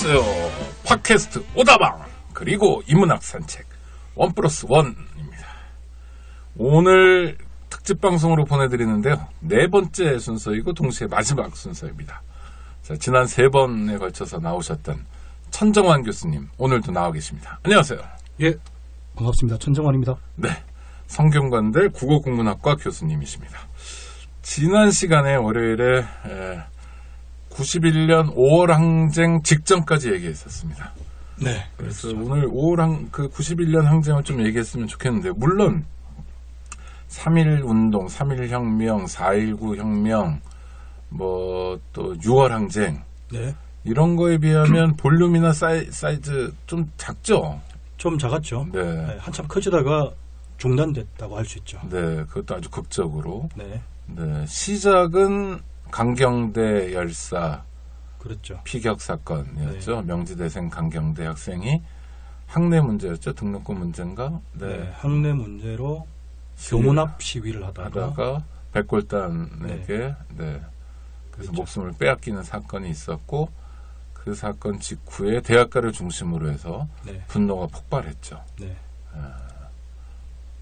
안녕하세요. 팟캐스트 오다방 그리고 인문학 산책 1+1입니다. 오늘 특집 방송으로 보내드리는데요. 네 번째 순서이고 동시에 마지막 순서입니다. 자, 지난 3번에 걸쳐서 나오셨던 천정환 교수님 오늘도 나와 계십니다. 안녕하세요. 예, 반갑습니다. 천정환입니다. 네, 성균관대 국어국문학과 교수님이십니다. 지난 시간에 월요일에 91년 5월 항쟁 직전까지 얘기했었습니다. 네. 그래서 오늘 91년 항쟁을 좀 얘기했으면 좋겠는데, 물론 3.1 운동, 3.1 혁명, 4.19 혁명, 또 6월 항쟁, 네. 이런 거에 비하면 볼륨이나 사이즈 좀 작죠? 좀 작았죠. 네. 네, 한참 커지다가 중단됐다고 할 수 있죠. 네, 그것도 아주 극적으로. 네. 네, 시작은 강경대 열사 그렇죠. 피격 사건이었죠. 네. 명지대생 강경대 학생이 학내 문제였죠. 등록금 문제인가? 네, 학내 문제로 교문 앞 시위를 하다가 백골단에게 그래서 그렇죠. 목숨을 빼앗기는 사건이 있었고, 그 사건 직후에 대학가를 중심으로 해서 네. 분노가 폭발했죠. 네.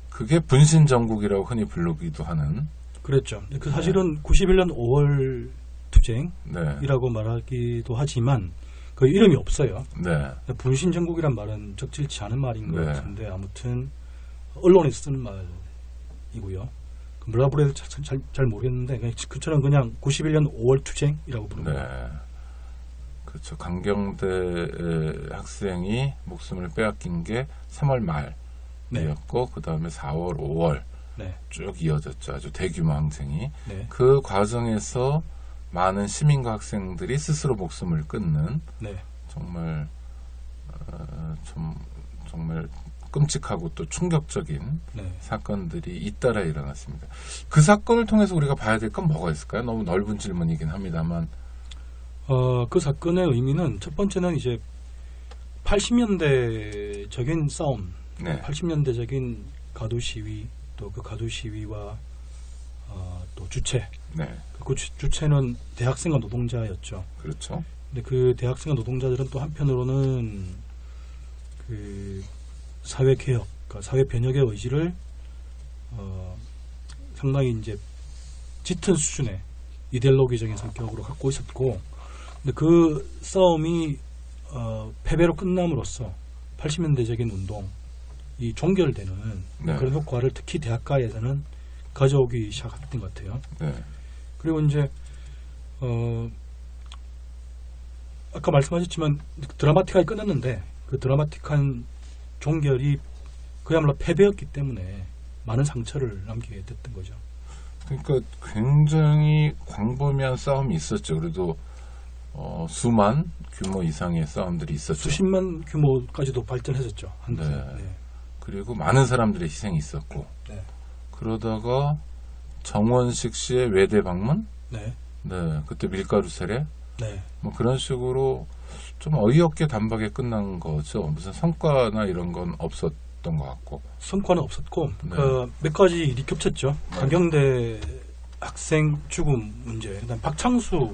그게 분신정국이라고 흔히 부르기도 하는. 그랬죠. 그 사실은 91년 5월 투쟁이라고 네. 말하기도 하지만 그 이름이 없어요. 네. 분신정국이란 말은 적절치 않은 말인 것 네. 같은데, 아무튼 언론에서 쓰는 말이고요. 뭐라 그래도 잘 모르겠는데 그처럼 그냥 91년 5월 투쟁이라고 부릅니다. 네. 그렇죠. 강경대 학생이 목숨을 빼앗긴 게 3월 말이었고, 그 다음에 4월, 5월 네. 쭉 이어졌죠. 아주 대규모 항쟁이. 네. 그 과정에서 많은 시민과 학생들이 스스로 목숨을 끊는 네. 정말 정말 끔찍하고 또 충격적인 네. 사건들이 잇따라 일어났습니다. 그 사건을 통해서 우리가 봐야 될 건 뭐가 있을까요? 너무 넓은 질문이긴 합니다만. 그 사건의 의미는 첫 번째는 이제 80년대적인 싸움, 네. 80년대적인 가두 시위, 또 그 가두 시위와 또 주체, 네. 그 주체는 대학생과 노동자였죠. 그렇죠. 근데 그 대학생과 노동자들은 또 한편으로는 그 사회 개혁, 그러니까 사회 변혁의 의지를 상당히 이제 짙은 수준의 이데올로기적인 성격으로 갖고 있었고, 근데 그 싸움이 패배로 끝남으로써 80년대적인 운동이 종결되는 네. 그런 효과를 특히 대학가에서는 가져오기 시작했던 것 같아요. 네. 그리고 이제 아까 말씀하셨지만 드라마틱하게 끝났는데, 그 드라마틱한 종결이 그야말로 패배였기 때문에 많은 상처를 남기게 됐던 거죠. 그러니까 굉장히 광범위한 싸움이 있었죠. 그래도 수만 규모 이상의 싸움들이 있었죠. 수십만 규모까지도 발전했었죠. 네. 네. 그리고 많은 사람들의 희생이 있었고, 네. 그러다가 정원식 씨의 외대 방문, 네. 네, 그때 밀가루 세례, 네. 그런 식으로 좀 어이없게 단박에 끝난 거죠. 무슨 성과나 이런 건 없었던 것 같고. 성과는 없었고, 네. 몇 가지 일이 겹쳤죠. 강경대 학생 죽음 문제, 그다음 박창수,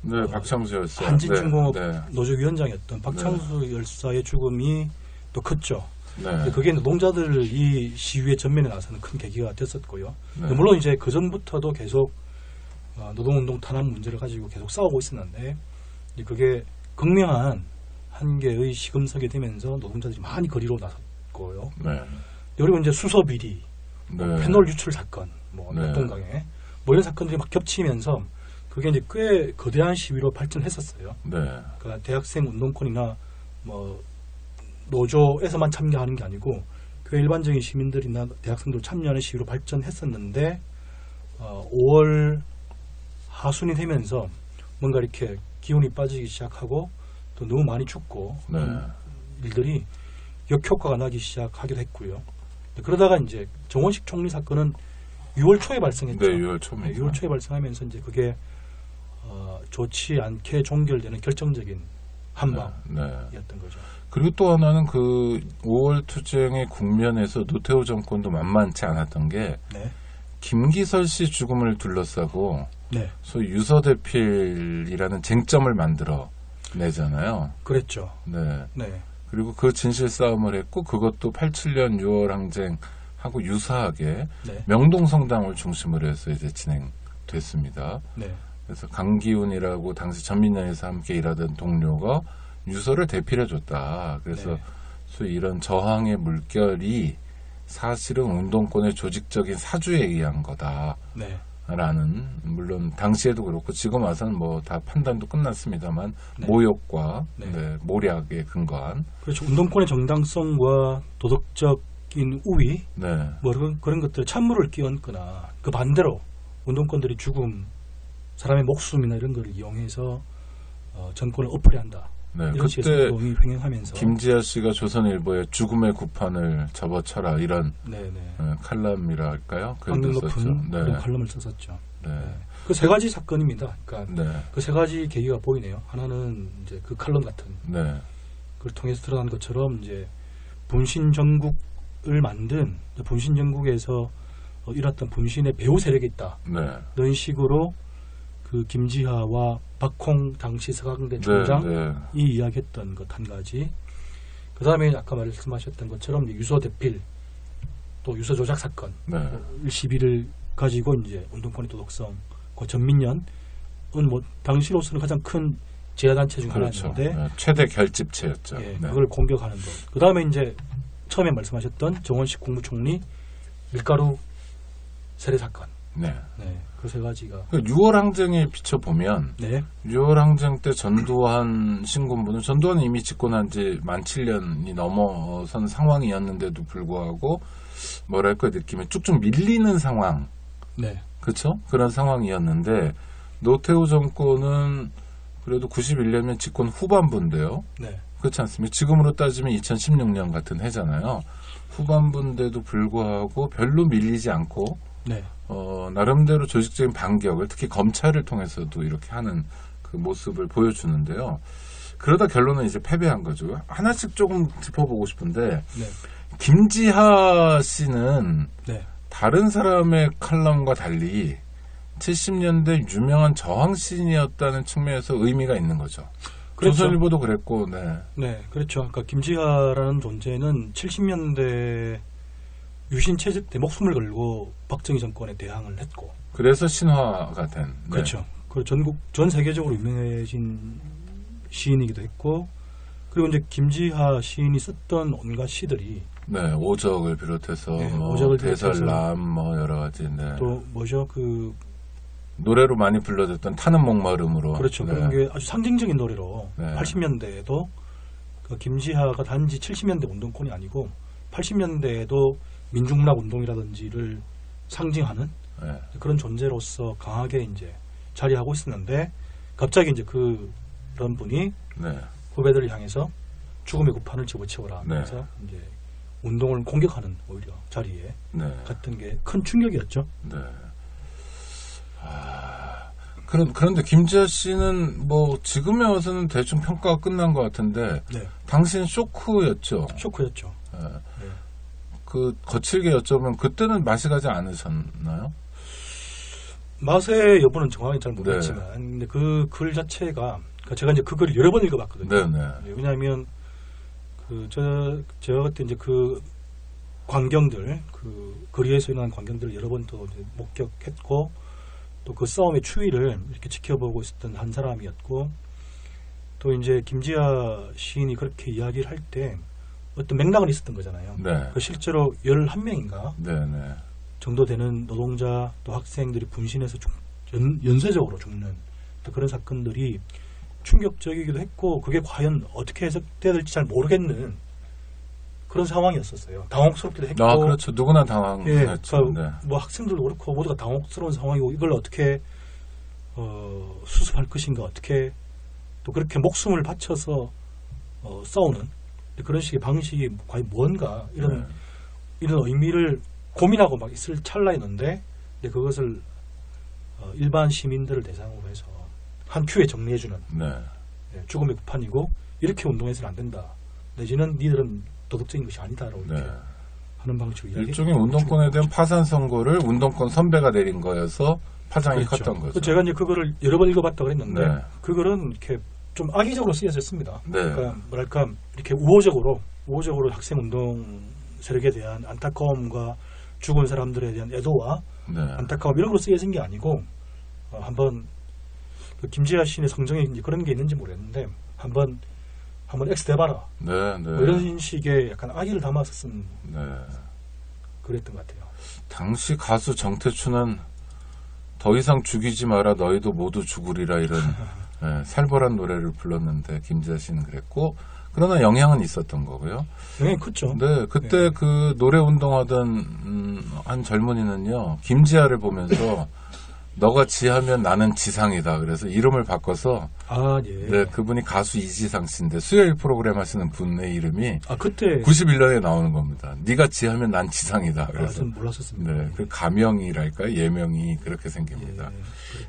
네, 박창수 열사, 한진중공업 네, 노조위원장이었던 박창수 열사의 죽음이 또 컸죠. 네, 그게 노동자들이 시위에 전면에 나서는 큰 계기가 됐었고요. 네. 물론 이제 그 전부터도 계속 노동운동 탄압 문제를 가지고 계속 싸우고 있었는데, 이제 그게 극명한 한계의 시금석이 되면서 노동자들이 많이 거리로 나섰고요. 네, 그리고 이제 수소 비리, 네. 페놀 유출 사건, 네. 낙동강에 이런 사건들이 막 겹치면서 그게 이제 꽤 거대한 시위로 발전했었어요. 네, 그러니까 대학생 운동권이나 노조에서만 참여하는 게 아니고 그 일반적인 시민들이나 대학생들 참여하는 시위로 발전했었는데, 5월 하순이 되면서 뭔가 이렇게 기운이 빠지기 시작하고 또 너무 많이 죽고 네. 일들이 역효과가 나기 시작하기도 했고요. 그러다가 이제 정원식 총리 사건은 6월 초에 발생했죠. 네, 6월 초입니다. 6월 초에 발생하면서 이제 그게 좋지 않게 종결되는 결정적인 한방이었던 네. 거죠. 그리고 또 하나는 그 5월 투쟁의 국면에서 노태우 정권도 만만치 않았던 게, 네. 김기설 씨 죽음을 둘러싸고 네. 소위 유서대필이라는 쟁점을 만들어 내잖아요. 그랬죠. 네. 네. 그리고 그 진실 싸움을 했고 그것도 87년 6월 항쟁하고 유사하게 네. 명동 성당을 중심으로 해서 이제 진행됐습니다. 네. 그래서 강기훈이라고 당시 전민련에서 함께 일하던 동료가 유서를 대필해줬다. 그래서 네. 소위 이런 저항의 물결이 사실은 운동권의 조직적인 사주에 의한 거다. 네. 라는, 물론 당시에도 그렇고 지금 와서는 뭐 다 판단도 끝났습니다만 네. 모욕과 네. 네, 모략에 근거한 그렇죠. 운동권의 정당성과 도덕적인 우위 네. 뭐 그런 것들 찬물을 끼얹거나 그 반대로 운동권들이 죽음, 사람의 목숨이나 이런 걸 이용해서 정권을 엎으려 한다. 네, 이런 식의 그때 행동이 횡행하면서 김지아 씨가 조선일보에 죽음의 구판을 접어쳐라 이런 네네. 칼럼이랄까요? 강력 글도 썼죠. 높은 네. 그런 칼럼을 썼었죠. 네. 그 세 가지 사건입니다. 그러니까 네. 그 세 가지 계기가 보이네요. 하나는 이제 그 칼럼 같은 네. 그걸 통해서 드러난 것처럼 이제 분신 정국을 만든 분신 정국에서 일었던 분신의 배후 세력이 있다. 네. 이런 식으로 그 김지하와 박홍 당시 서강대 총장이 네. 네. 이야기했던 것 한 가지. 그 다음에 아까 말씀하셨던 것처럼 유서 대필 또 유서 조작 사건 네. 시비를 가지고 이제 운동권의 도덕성 그 전민련은 뭐 당시로서는 가장 큰 제야단체 중 그렇죠. 하나였는데 네. 최대 결집체였죠. 예, 네. 그걸 공격하는 것. 그 다음에 이제 처음에 말씀하셨던 정원식 국무총리 밀가루 세례 사건. 네. 네, 그 세 가지가. 6월 항쟁에 비춰보면 네, 6월 항쟁 때 전두환 신군부는 전두환은 이미 집권한 지 만 7년이 넘어선 상황이었는데도 불구하고 뭐랄까 느낌에 쭉쭉 밀리는 상황. 네, 그렇죠? 그런 상황이었는데 노태우 정권은 그래도 91년이면 집권 후반부인데요. 네, 그렇지 않습니까? 지금으로 따지면 2016년 같은 해잖아요. 후반부인데도 불구하고 별로 밀리지 않고 네, 나름대로 조직적인 반격을 특히 검찰을 통해서도 이렇게 하는 그 모습을 보여주는데요. 그러다 결론은 이제 패배한 거죠. 하나씩 조금 짚어보고 싶은데 네, 김지하 씨는 네. 다른 사람의 칼럼과 달리 70년대 유명한 저항 시인이었다는 측면에서 의미가 있는 거죠. 그렇죠. 조선일보도 그랬고, 네. 네, 그렇죠. 그러니까 김지하라는 존재는 70년대 유신 체제 때 목숨을 걸고 박정희 정권에 대항을 했고. 그래서 신화가 된. 네. 그렇죠. 그 전 세계적으로 유명해진 시인이기도 했고, 그리고 이제 김지하 시인이 썼던 온갖 시들이 네, 오적을 비롯해서 네, 뭐 오적을 비롯해서 대설남 뭐 여러 가지. 네. 또 뭐죠? 그 노래로 많이 불러졌던 타는 목마름으로. 그렇죠. 네. 그런 게 아주 상징적인 노래로 네. 80년대에도 그 김지하가 단지 70년대 운동권이 아니고 80년대에도 민중문학 운동이라든지를 상징하는 네. 그런 존재로서 강하게 이제 자리하고 있었는데 갑자기 이제 그런 분이 네. 후배들을 향해서 죽음의 구판을 집어치워라 하면서 네. 이제 운동을 공격하는 오히려 자리에 네. 갔던 게 큰 충격이었죠. 네. 그런데 김지아 씨는 뭐 지금에 와서는 대충 평가가 끝난 것 같은데 네. 당시는 쇼크였죠. 쇼크였죠. 네. 네. 그 거칠게 여쭤보면 그때는 맛이 가지 않으셨나요? 맛의 여부는 정확히 잘 모르겠지만 근데 그 글 자체가 그러니까 제가 이제 그 글을 여러 번 읽어봤거든요. 네네. 왜냐하면 제가 그때 이제 그 광경들 그 거리에서 일어난 광경들을 여러 번 또 목격했고 또 그 싸움의 추이를 이렇게 지켜보고 있었던 한 사람이었고 또 이제 김지아 시인이 그렇게 이야기를 할 때 어떤 맥락은 있었던 거잖아요. 네. 그 실제로 11명인가 네네. 정도 되는 노동자 또 학생들이 분신해서 연쇄적으로 죽는 또 그런 사건들이 충격적이기도 했고 그게 과연 어떻게 해석돼야 될지 잘 모르겠는 그런 상황이었었어요. 당혹스럽기도 했고. 아, 그렇죠. 누구나 당황했죠. 그러니까 네. 뭐 학생들도 그렇고 모두가 당혹스러운 상황이고 이걸 어떻게 수습할 것인가 어떻게 또 그렇게 목숨을 바쳐서 싸우는 그런 식의 방식이 과연 뭔가 이런 의미를 고민하고 막 있을 찰나였는데 근데 그것을 일반 시민들을 대상으로 해서 한 큐에 정리해주는 네. 죽음의 구판이고 이렇게 운동해서는 안 된다. 내지는 니들은 도덕적인 것이 아니다라고 이렇게 네. 하는 방식으로 일종의 운동권에 대한 파산 선고를 운동권 선배가 내린 거여서 파장이 그렇죠. 컸던 거죠. 제가 이제 그거를 여러 번 읽어봤다고 그랬는데 네. 그거는 이렇게 좀 악의적으로 쓰여졌습니다. 네. 그러니까 뭐랄까 이렇게 우호적으로 학생 운동 세력에 대한 안타까움과 죽은 사람들에 대한 애도와 네. 안타까움 이런 걸로 쓰여진 게 아니고 한번 그 김지아 시인의 성정에 이제 그런 게 있는지 모르겠는데 한번 X 대봐라. 네, 네. 뭐 이런 식의 약간 악의를 담아서 쓴 네. 그랬던 것 같아요. 당시 가수 정태춘은 더 이상 죽이지 마라 너희도 모두 죽으리라 이런 네, 살벌한 노래를 불렀는데 김지아 씨는 그랬고 그러나 영향은 있었던 거고요. 영향이 컸죠. 네, 그때 네. 그 노래 운동하던 한 젊은이는요 김지아를 보면서 너가 지하면 나는 지상이다. 그래서 이름을 바꿔서 예. 네, 그분이 가수 이지상 씨인데 수요일 프로그램 하시는 분의 이름이 그때 91년에 나오는 겁니다. 네가 지하면 난 지상이다. 그래서 전 몰랐었습니다. 네, 그 가명이랄까요? 예명이 그렇게 생깁니다. 예,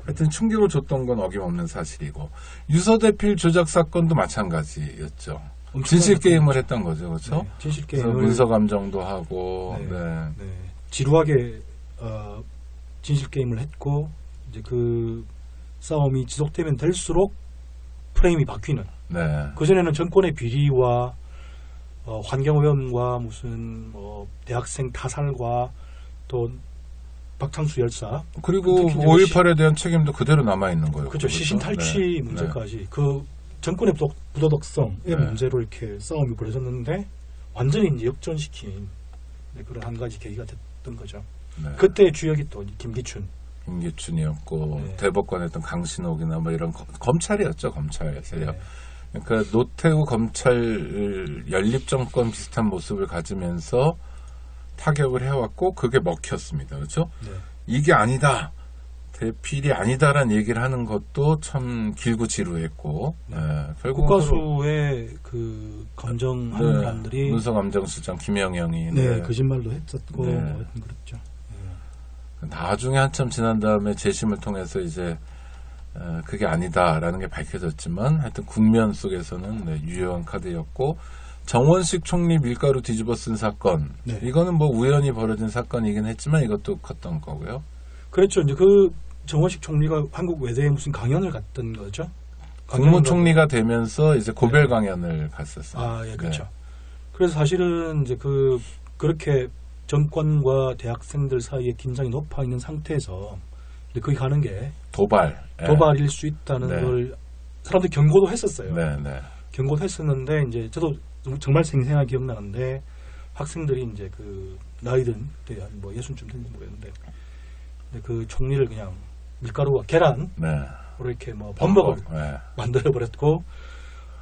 하여튼 충격을 줬던 건 어김없는 사실이고 유서대필 조작 사건도 마찬가지였죠. 진실 게임을 했던 거죠, 그렇죠? 네, 진실 그래서 게임을 문서 감정도 하고, 네, 네. 네, 지루하게 진실 게임을 했고 이제 그 싸움이 지속되면 될수록 프레임이 바뀌는. 네. 그 전에는 정권의 비리와 환경오염과 무슨 대학생 타살과 또 박창수 열사 그리고 특히 이제 5.18에 대한 책임도 그대로 남아 있는 거예요. 그렇죠. 시신 탈취 네. 문제까지 그 정권의 부도덕성의 네. 문제로 이렇게 싸움이 벌어졌는데 완전히 이제 역전시킨 그런 한 가지 계기가 됐던 거죠. 네. 그때 주역이 또 김기춘이었고 네. 대법관에 했던 강신옥이나 뭐 이런 검찰이었죠. 검찰 세력. 네. 그러니까 노태우 검찰 연립정권 비슷한 모습을 가지면서 타격을 해왔고 그게 먹혔습니다. 그렇죠? 네. 이게 아니다. 대필이 아니다라는 얘기를 하는 것도 참 길고 지루했고 네. 결국 국가수의 그 감정하는 사람들이 문서감정실장 김영영이 거짓말도 했었고 네. 하여튼 그렇죠. 나중에 한참 지난 다음에 재심을 통해서 이제 그게 아니다라는 게 밝혀졌지만 하여튼 국면 속에서는 유효한 카드였고 정원식 총리 밀가루 뒤집어 쓴 사건 네. 이거는 뭐 우연히 벌어진 사건이긴 했지만 이것도 컸던 거고요. 그렇죠. 이제 그 정원식 총리가 한국 외대에 무슨 강연을 갔던 거죠. 국무총리가 되면서 이제 고별 강연을 갔었어요. 예, 그렇죠. 그래서 사실은 이제 그렇게 정권과 대학생들 사이에 긴장이 높아 있는 상태에서 거기 가는 게 도발일 수 있다는 걸 사람들이 경고도 했었어요. 경고도 했었는데 이제 저도 정말 생생하게 기억나는데 학생들이 이제 그 나이든 그때 뭐 60쯤 됐는지 모르겠는데 그 총리를 그냥 밀가루와 계란으로 이렇게 뭐 범벅을 만들어 버렸고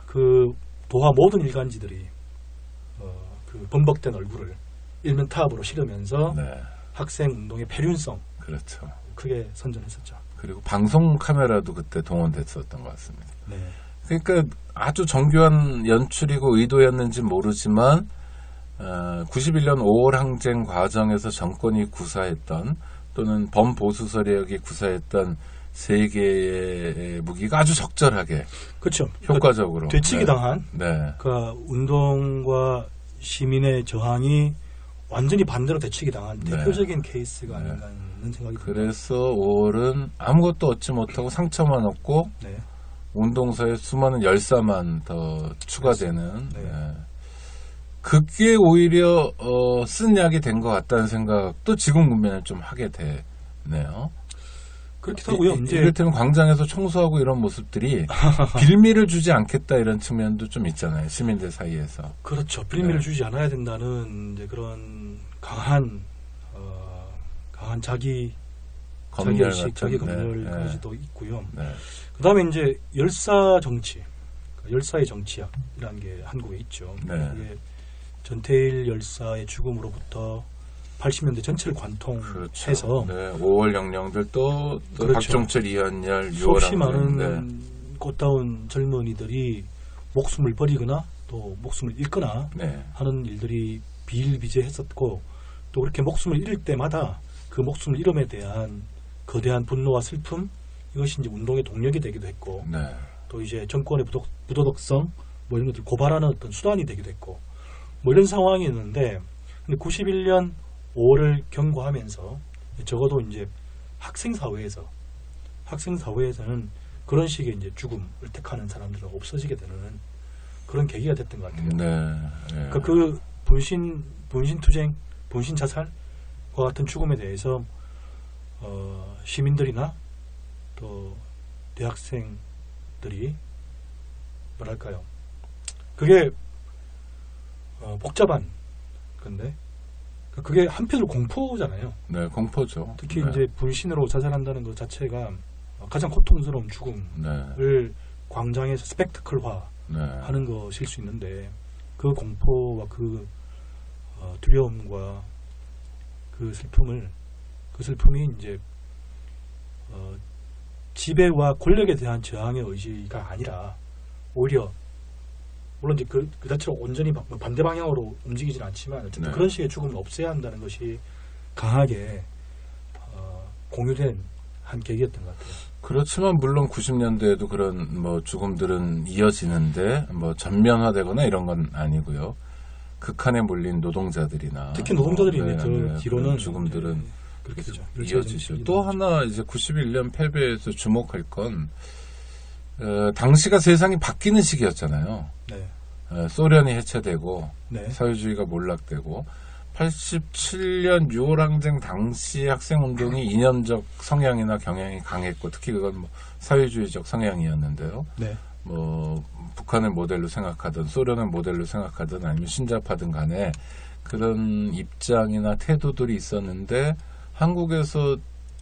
그 도하 모든 일간지들이 그 범벅된 얼굴을 일면타압으로 실으면서 학생 운동의 폐륜성 그렇죠. 크게 선전했었죠. 그리고 방송 카메라도 그때 동원됐었던 것 같습니다. 네. 그러니까 아주 정교한 연출이고 의도였는지 모르지만 91년 5월 항쟁 과정에서 정권이 구사했던 또는 범보수 세력이 구사했던 세 개의 무기가 아주 적절하게 그렇죠. 효과적으로 되치기 당한 그 운동과 시민의 저항이 완전히 반대로 되치기 당한 대표적인 케이스가 아닌가 하는 생각이 듭니다. 그래서 5월은 아무것도 얻지 못하고 상처만 얻고 운동사에 수많은 열사만 더 추가되는 그게 오히려 쓴 약이 된 것 같다는 생각도 지금 국면에 좀 하게 되네요. 그렇기도 하고요. 이를테면 광장에서 청소하고 이런 모습들이 빌미를 주지 않겠다 이런 측면도 좀 있잖아요. 시민들 사이에서. 그렇죠. 빌미를 주지 않아야 된다는 이제 그런 강한 자기 자기의식, 자기 검열까지도 있고요. 그다음에 이제 열사 정치, 열사의 정치학이라는 게 한국에 있죠. 그게 전태일 열사의 죽음으로부터 80년대 전체를 관통해서 5월 영령들 또 박종철, 이한열, 수없이 많은 꽃다운 젊은이들이 목숨을 버리거나 또 목숨을 잃거나 하는 일들이 비일비재했었고 또 그렇게 목숨을 잃을 때마다 그 목숨을 잃음에 대한 거대한 분노와 슬픔 이것이 이제 운동의 동력이 되기도 했고 또 이제 정권의 부도덕성 뭐 이런 것들 고발하는 어떤 수단이 되기도 했고 뭐 이런 상황이었는데 근데 91년 5월을 경고하면서 적어도 이제 학생사회에서는 그런 식의 이제 죽음을 택하는 사람들은 없어지게 되는 그런 계기가 됐던 것 같아요. 네. 그러니까 그 분신투쟁, 분신자살과 같은 죽음에 대해서 시민들이나 또 대학생들이 뭐랄까요? 그게 복잡한 건데 그게 한편으로 공포잖아요. 네, 공포죠. 특히 네. 이제 분신으로 자살한다는 것 자체가 가장 고통스러운 죽음을 네. 광장에서 스펙타클화하는 네. 것일 수 있는데 그 공포와 그 두려움과 그 슬픔이 이제 지배와 권력에 대한 저항의 의지가 아니라 오히려 물론 이제 그 자체로 온전히 반대 방향으로 움직이지는 않지만 어쨌든 네. 그런 식의 죽음을 없애야 한다는 것이 강하게 공유된 한 계기였던 것 같아요. 그렇지만 물론 90년대에도 그런 뭐 죽음들은 이어지는데 뭐 전면화되거나 이런 건 아니고요. 극한에 몰린 노동자들이나 특히 노동자들이 네, 이제 네, 뒤로는 그런 죽음들은 네, 그렇게 되죠. 이어지죠. 또 하나 이제 91년 패배에서 주목할 건 당시가 세상이 바뀌는 시기였잖아요. 네. 소련이 해체되고 네. 사회주의가 몰락되고 87년 6월 항쟁 당시 학생운동이 이념적 성향이나 경향이 강했고 특히 그건 뭐 사회주의적 성향이었는데요. 네. 뭐 북한을 모델로 생각하든 소련을 모델로 생각하든 아니면 신자파든 간에 그런 입장이나 태도들이 있었는데 한국에서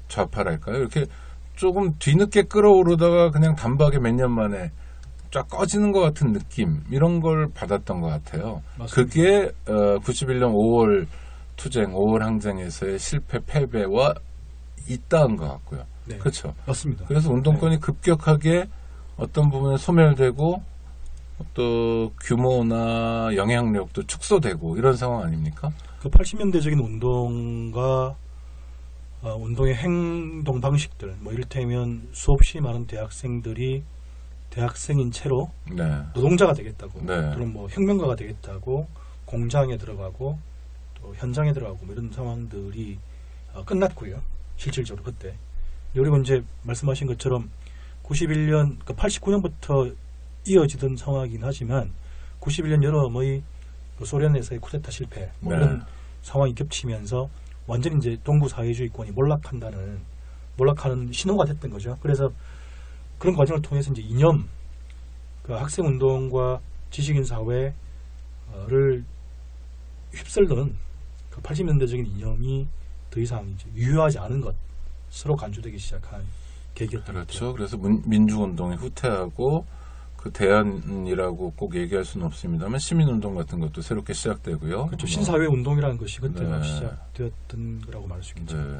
좌파랄까요? 이렇게 조금 뒤늦게 끌어오르다가 그냥 단박에 몇 년 만에 쫙 꺼지는 것 같은 느낌 이런 걸 받았던 것 같아요. 맞습니다. 그게 91년 5월 투쟁, 5월 항쟁에서의 실패, 패배와 있다는 것 같고요. 네. 그렇죠. 맞습니다. 그래서 운동권이 급격하게 어떤 부분에 소멸되고 또 규모나 영향력도 축소되고 이런 상황 아닙니까? 그 80년대적인 운동과 운동의 행동 방식들, 뭐 이를테면 수없이 많은 대학생들이 대학생인 채로 네. 노동자가 되겠다고, 네. 또는 뭐 혁명가가 되겠다고 공장에 들어가고 또 현장에 들어가고 뭐 이런 상황들이 끝났고요. 실질적으로 그때. 그리고 이제 말씀하신 것처럼 91년, 그러니까 89년부터 이어지던 상황이긴 하지만 91년 여름의 그 소련에서의 쿠데타 실패 뭐 네. 이런 상황이 겹치면서 완전히 이제 동구 사회주의권이 몰락하는 신호가 됐던 거죠. 그래서 그런 과정을 통해서 이제 이념, 그 학생 운동과 지식인 사회를 휩쓸던 그 80년대적인 이념이 더 이상 이제 유효하지 않은 것으로 간주되기 시작한 계기였던 것 그렇죠. 같아요. 그래서 민주운동이 후퇴하고 그 대안이라고 꼭 얘기할 수는 없습니다만 시민운동 같은 것도 새롭게 시작되고요. 그렇죠. 신사회 운동이라는 것이 그때 막 네. 시작되었던 거라고 말할 수 있겠죠. 네.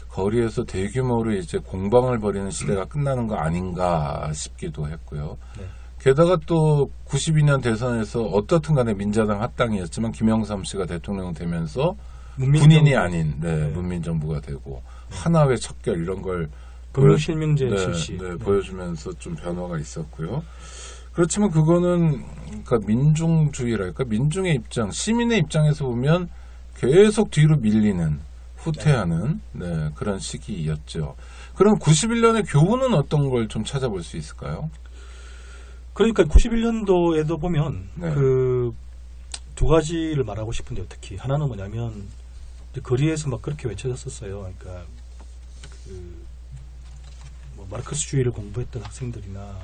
거리에서 대규모로 이제 공방을 벌이는 시대가 끝나는 거 아닌가 싶기도 했고요. 네. 게다가 또 92년 대선에서 어떻든 간에 민자당 합당이었지만 김영삼 씨가 대통령 되면서 군인이 아닌 네. 문민정부가 되고 하나회 척결 이런 걸 금융실명제 실시. 네, 보여주면서 좀 변화가 있었고요. 그렇지만 그거는 그러니까 민중주의랄까 민중의 입장, 시민의 입장에서 보면 계속 뒤로 밀리는 후퇴하는 네, 그런 시기였죠. 그럼 91년의 교훈은 어떤 걸 좀 찾아볼 수 있을까요? 그러니까 91년도에도 보면 네. 그 두 가지를 말하고 싶은데요. 특히 하나는 뭐냐면 거리에서 막 그렇게 외쳐졌었어요. 그러니까 뭐 마르크스주의를 공부했던 학생들이나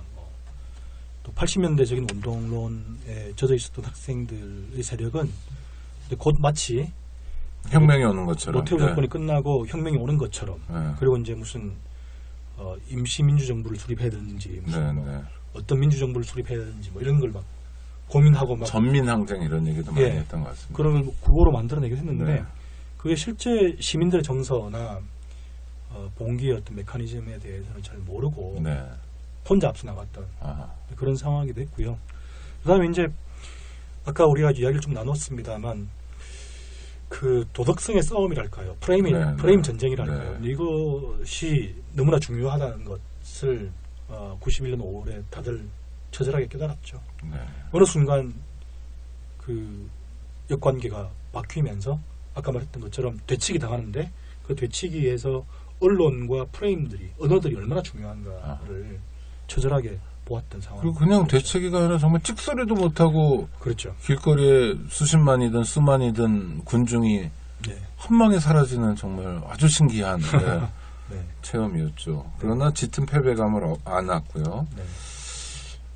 또 80년대적인 운동론에 젖어 있었던 학생들의 세력은 곧 마치 혁명이 오는 것처럼. 노태우 정권이 끝나고 혁명이 오는 것처럼 네. 그리고 이제 무슨 임시민주정부를 수립해야 되는지 무슨 네, 네. 어떤 민주정부를 수립해야 되는지 뭐 이런 걸 막 고민하고 막 전민항쟁 이런 얘기도 많이 예. 했던 것 같습니다. 그런 걸 국어로 만들어내긴 했는데 네. 그게 실제 시민들의 정서나 봉기의 어떤 메커니즘에 대해서는 잘 모르고 네. 혼자 앞서 나갔던 아, 그런 상황이기도 했고요. 그다음에 이제 아까 우리가 이야기를 좀 나눴습니다만 그 도덕성의 싸움이랄까요, 프레임 전쟁이랄까요. 네. 이것이 너무나 중요하다는 것을 91년 5월에 다들 처절하게 깨달았죠. 네. 어느 순간 그 역관계가 바뀌면서 아까 말했던 것처럼 되치기 당하는데 그 되치기에서 언론과 프레임들이 언어들이 얼마나 중요한가를 처절하게 보았던 상황. 그리고 그냥 대책위가 아니라 정말 찍소리도 못하고 그렇죠. 길거리에 수십만이든 수만이든 군중이 네. 한 방에 사라지는 정말 아주 신기한 네. 체험이었죠. 그러나 짙은 패배감을 안았고요. 네.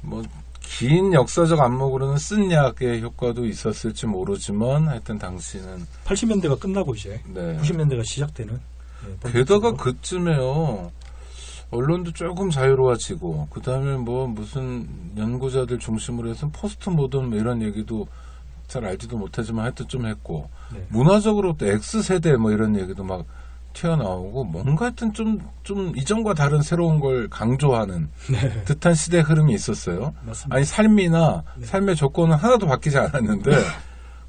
뭐 긴 역사적 안목으로는 쓴 약의 효과도 있었을지 모르지만 하여튼 당시는 80년대가 끝나고 이제 네. 90년대가 시작되는. 네, 게다가 그쯤에요. 언론도 조금 자유로워지고 그다음에 뭐 무슨 연구자들 중심으로 해서 포스트 모던 뭐 이런 얘기도 잘 알지도 못하지만 하여튼 좀 했고 네. 문화적으로 또 X세대 뭐 이런 얘기도 막 튀어나오고 뭔가 하여튼 좀 이전과 다른 새로운 걸 강조하는 네. 듯한 시대 흐름이 있었어요. 맞습니다. 아니 삶이나 네. 삶의 조건은 하나도 바뀌지 않았는데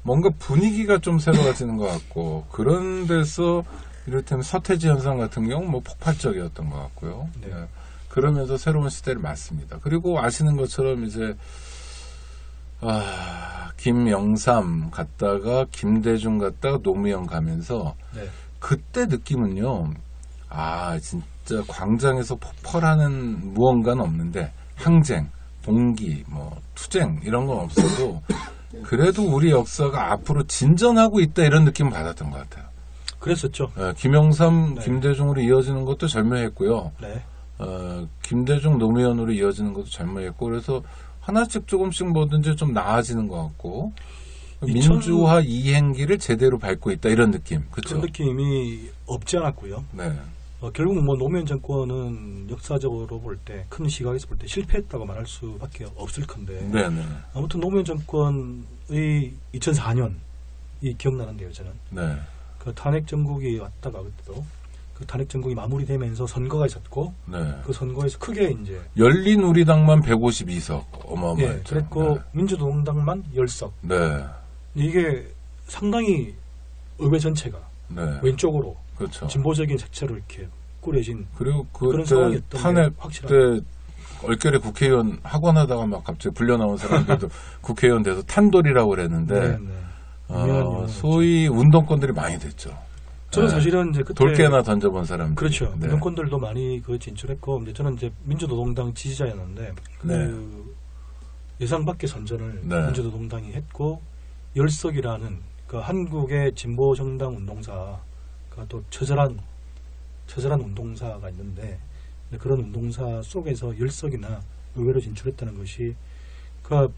뭔가 분위기가 좀 새로워지는 것 같고 그런 데서 이를테면 서태지 현상 같은 경우 뭐 폭발적이었던 것 같고요. 네. 네. 그러면서 새로운 시대를 맞습니다. 그리고 아시는 것처럼 이제 김영삼 갔다가 김대중 갔다가 노무현 가면서 네. 그때 느낌은요. 진짜 광장에서 폭발하는 무언가는 없는데 항쟁, 동기, 뭐 투쟁 이런 건 없어도 그래도 우리 역사가 앞으로 진전하고 있다 이런 느낌을 받았던 것 같아요. 그랬었죠. 김영삼, 네. 김대중으로 이어지는 것도 절묘했고요. 네. 김대중, 노무현으로 이어지는 것도 절묘했고 그래서 하나씩 조금씩 뭐든지 좀 나아지는 것 같고 민주화 이행기를 제대로 밟고 있다 이런 느낌. 그렇죠? 그런 느낌이 없지 않았고요. 네. 결국 뭐 노무현 정권은 역사적으로 볼 때 큰 시각에서 볼 때 실패했다고 말할 수밖에 없을 건데 네네. 아무튼 노무현 정권의 2004년이 기억나는데요. 저는 네. 그 탄핵 정국이 왔다가 그때도 그 탄핵 정국이 마무리되면서 선거가 있었고 네. 그 선거에서 크게 이제 열린 우리당만 152석 예, 어마어마했죠. 그랬고 민주노동당만 10석. 네. 이게 상당히 의회 전체가 네. 왼쪽으로 그렇죠. 진보적인 색채로 이렇게 꾸려진 그리고 그런 그때 상황이었던 탄핵 게 확실하죠. 때 얼결에 국회의원 학원하다가 막 갑자기 불려 나온 사람들도 국회의원 돼서 탄돌이라고 그랬는데 유명한 용어죠. 소위 운동권들이 많이 됐죠. 저는 네. 사실은 이제 그때 돌개나 던져본 사람들. 그렇죠. 네. 운동권들도 많이 그 진출했고 이제 저는 이제 민주노동당 지지자였는데 네. 그 예상 밖의 선전을 네. 민주노동당이 했고 열석이라는 그 한국의 진보 정당 운동사가 또 처절한 운동사가 있는데 그런 운동사 속에서 열석이나 의회로 진출했다는 것이 그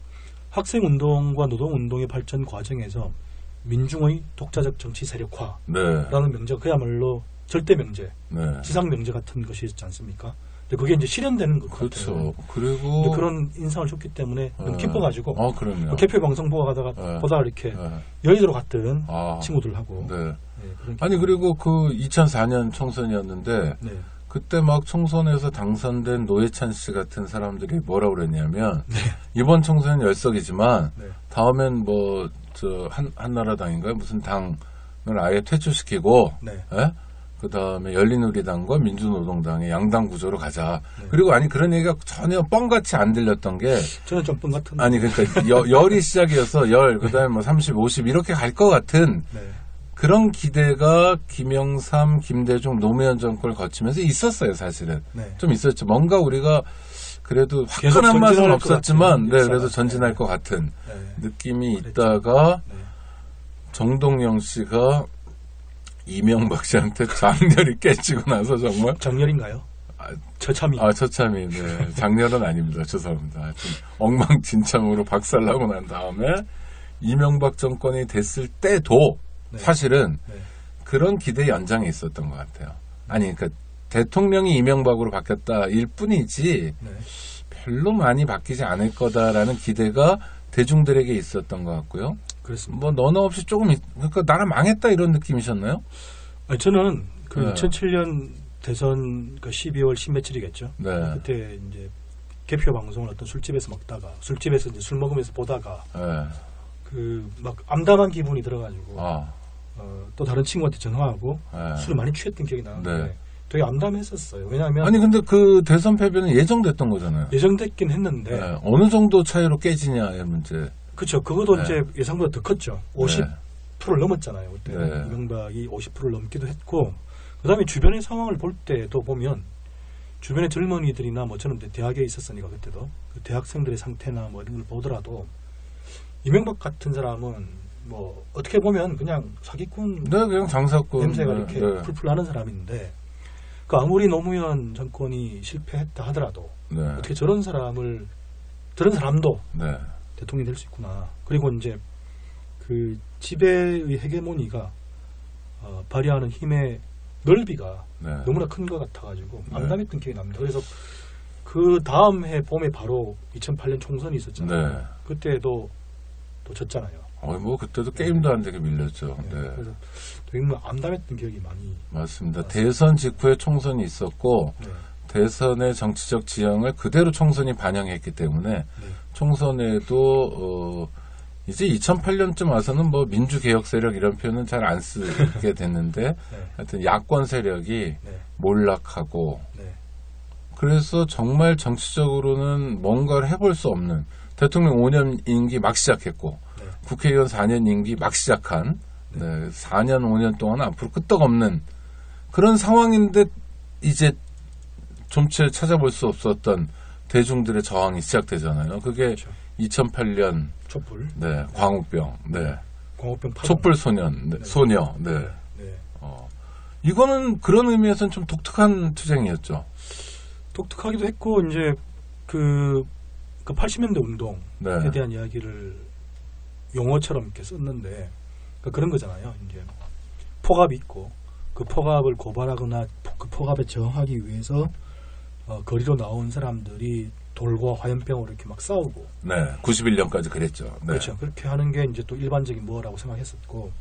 학생 운동과 노동 운동의 발전 과정에서 민중의 독자적 정치 세력화라는 네. 명제, 그야말로 절대 명제, 네. 지상 명제 같은 것이 있지 않습니까? 근데 그게 이제 실현되는 것 같아요. 그렇죠. 그리고 그런 인상을 줬기 때문에 너무 기뻐가지고 그럼요. 개표 방송 보다가 이렇게 네. 여의도로 갔던 아, 친구들하고 네. 그런 아니 그리고 그 2004년 총선이었는데 네. 그때 막 총선에서 당선된 노회찬 씨 같은 사람들이 뭐라 그랬냐면 이번 총선은 열석이지만 네. 다음엔 뭐 저 한나라당인가요? 무슨 당을 아예 퇴출시키고 네. 그 다음에 열린우리당과 민주노동당의 양당 구조로 가자. 네. 그리고 아니 그런 얘기가 전혀 뻥같이 안 들렸던 게 저는 좀 뻥 같은 아니 그러니까 열이 시작이어서 그 다음에 뭐 30, 50 이렇게 갈 것 같은 네. 그런 기대가 김영삼, 김대중, 노무현 정권을 거치면서 있었어요, 사실은. 네. 좀 있었죠. 뭔가 우리가 그래도 계속 화끈한 맛은 전진할 것 없었지만, 같은 네, 그래도 역사가. 전진할 네. 것 같은 네. 느낌이 그랬죠. 있다가 네. 정동영 씨가 이명박 씨한테 장렬히 깨지고 나서 정말 정렬인가요? 처참히. 처참히 네. 장렬은 아닙니다. 죄송합니다. 하여튼 엉망진창으로 박살나고 난 다음에 이명박 정권이 됐을 때도 네. 사실은 네. 그런 기대 연장에 있었던 것 같아요. 아니, 그러니까 대통령이 이명박으로 바뀌었다일 뿐이지 네. 별로 많이 바뀌지 않을 거다라는 기대가 대중들에게 있었던 것 같고요. 그렇습니다. 뭐 너나 없이 조금 그러니까 나라 망했다 이런 느낌이셨나요? 아니, 저는 그 네. 2007년 대선 그 12월 10며칠이겠죠. 네. 그때 이제 개표 방송을 어떤 술집에서 먹다가 술집에서 이제 술 먹으면서 보다가 네. 그 막 암담한 기분이 들어가지고 또 다른 친구한테 전화하고 네. 술을 많이 취했던 기억이 나는데 네. 되게 암담했었어요. 왜냐하면 아니 근데 그 대선 패배는 예정됐던 거잖아요. 예정됐긴 했는데 네. 어느 정도 차이로 깨지냐의 문제. 그렇죠. 그것도 네. 이제 예상보다 더 컸죠. 50%를 넘었잖아요. 그때 네. 이명박이 50%를 넘기도 했고 그다음에 주변의 상황을 볼 때도 보면 주변의 젊은이들이나 뭐 저는 대학에 있었으니까 그때도 그 대학생들의 상태나 뭐 이런 걸 보더라도 이명박 같은 사람은 뭐 어떻게 보면 그냥 사기꾼, 네, 그냥 장사꾼 냄새가 네, 이렇게 네. 풀풀 나는 사람인데 그 아무리 노무현 정권이 실패했다 하더라도 네. 어떻게 저런 사람도 네. 대통령이 될 수 있구나. 그리고 이제 그 지배의 헤게모니가 발휘하는 힘의 넓이가 네. 너무나 큰 것 같아가지고 네. 암담했던 기억이 납니다. 그래서 그 다음 해 봄에 바로 2008년 총선이 있었잖아요. 네. 그때도 또 졌잖아요. 뭐 그때도 게임도 안 되게 밀렸죠. 네. 네. 그래서 정말 암담했던 기억이 많이. 맞습니다. 대선 직후에 총선이 있었고 네. 대선의 정치적 지형을 그대로 총선이 반영했기 때문에 네. 총선에도 이제 2008년쯤 와서는 뭐 민주개혁 세력 이런 표현은 잘 안 쓰게 됐는데 네. 하여튼 야권 세력이 네. 몰락하고 네. 그래서 정말 정치적으로는 뭔가를 해볼 수 없는 대통령 5년 임기 막 시작했고 네. 국회의원 4년 임기 막 시작한 네, 4년 5년 동안 앞으로 끄떡없는 그런 상황인데 이제 좀채 찾아볼 수 없었던 대중들의 저항이 시작되잖아요. 그게 그렇죠. 2008년 촛불. 네, 광우병, 네, 광우병 파동. 촛불 소년, 네, 네. 소녀, 네. 네. 이거는 그런 의미에서는 좀 독특한 투쟁이었죠. 독특하기도 했고 이제 그 80년대 운동에 네, 대한 이야기를 용어처럼 이렇게 썼는데 그러니까 그런 거잖아요. 이제 폭압이 있고 그 폭압을 고발하거나 그 폭압에 저항하기 위해서 거리로 나온 사람들이 돌과 화염병으로 이렇게 막 싸우고. 네, 91년까지 그랬죠. 네. 그렇죠. 그렇게 하는 게 이제 또 일반적인 뭐라고 생각했었고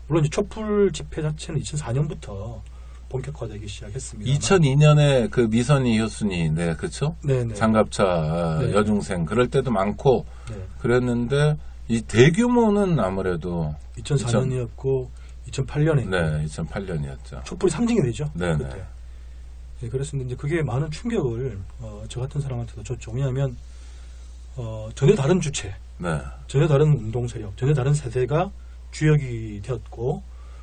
물론 이제 촛불 집회 자체는 2004년부터 본격화되기 시작했습니다. 2002년에 그 미선희 효순이, 네, 그렇죠? 네네. 장갑차 네. 여중생 그럴 때도 많고 네. 그랬는데 이 대규모는 아무래도 2004년이었고 2008년에 네, 2008년이었죠. 촛불이 상징이 되죠. 네네. 그때. 네, 그랬었는데 이제 그게 많은 충격을 저 같은 사람한테도 줬죠. 왜냐하면 전혀 다른 주체, 네, 전혀 다른 운동 세력, 전혀 다른 세대가 주역이 되었고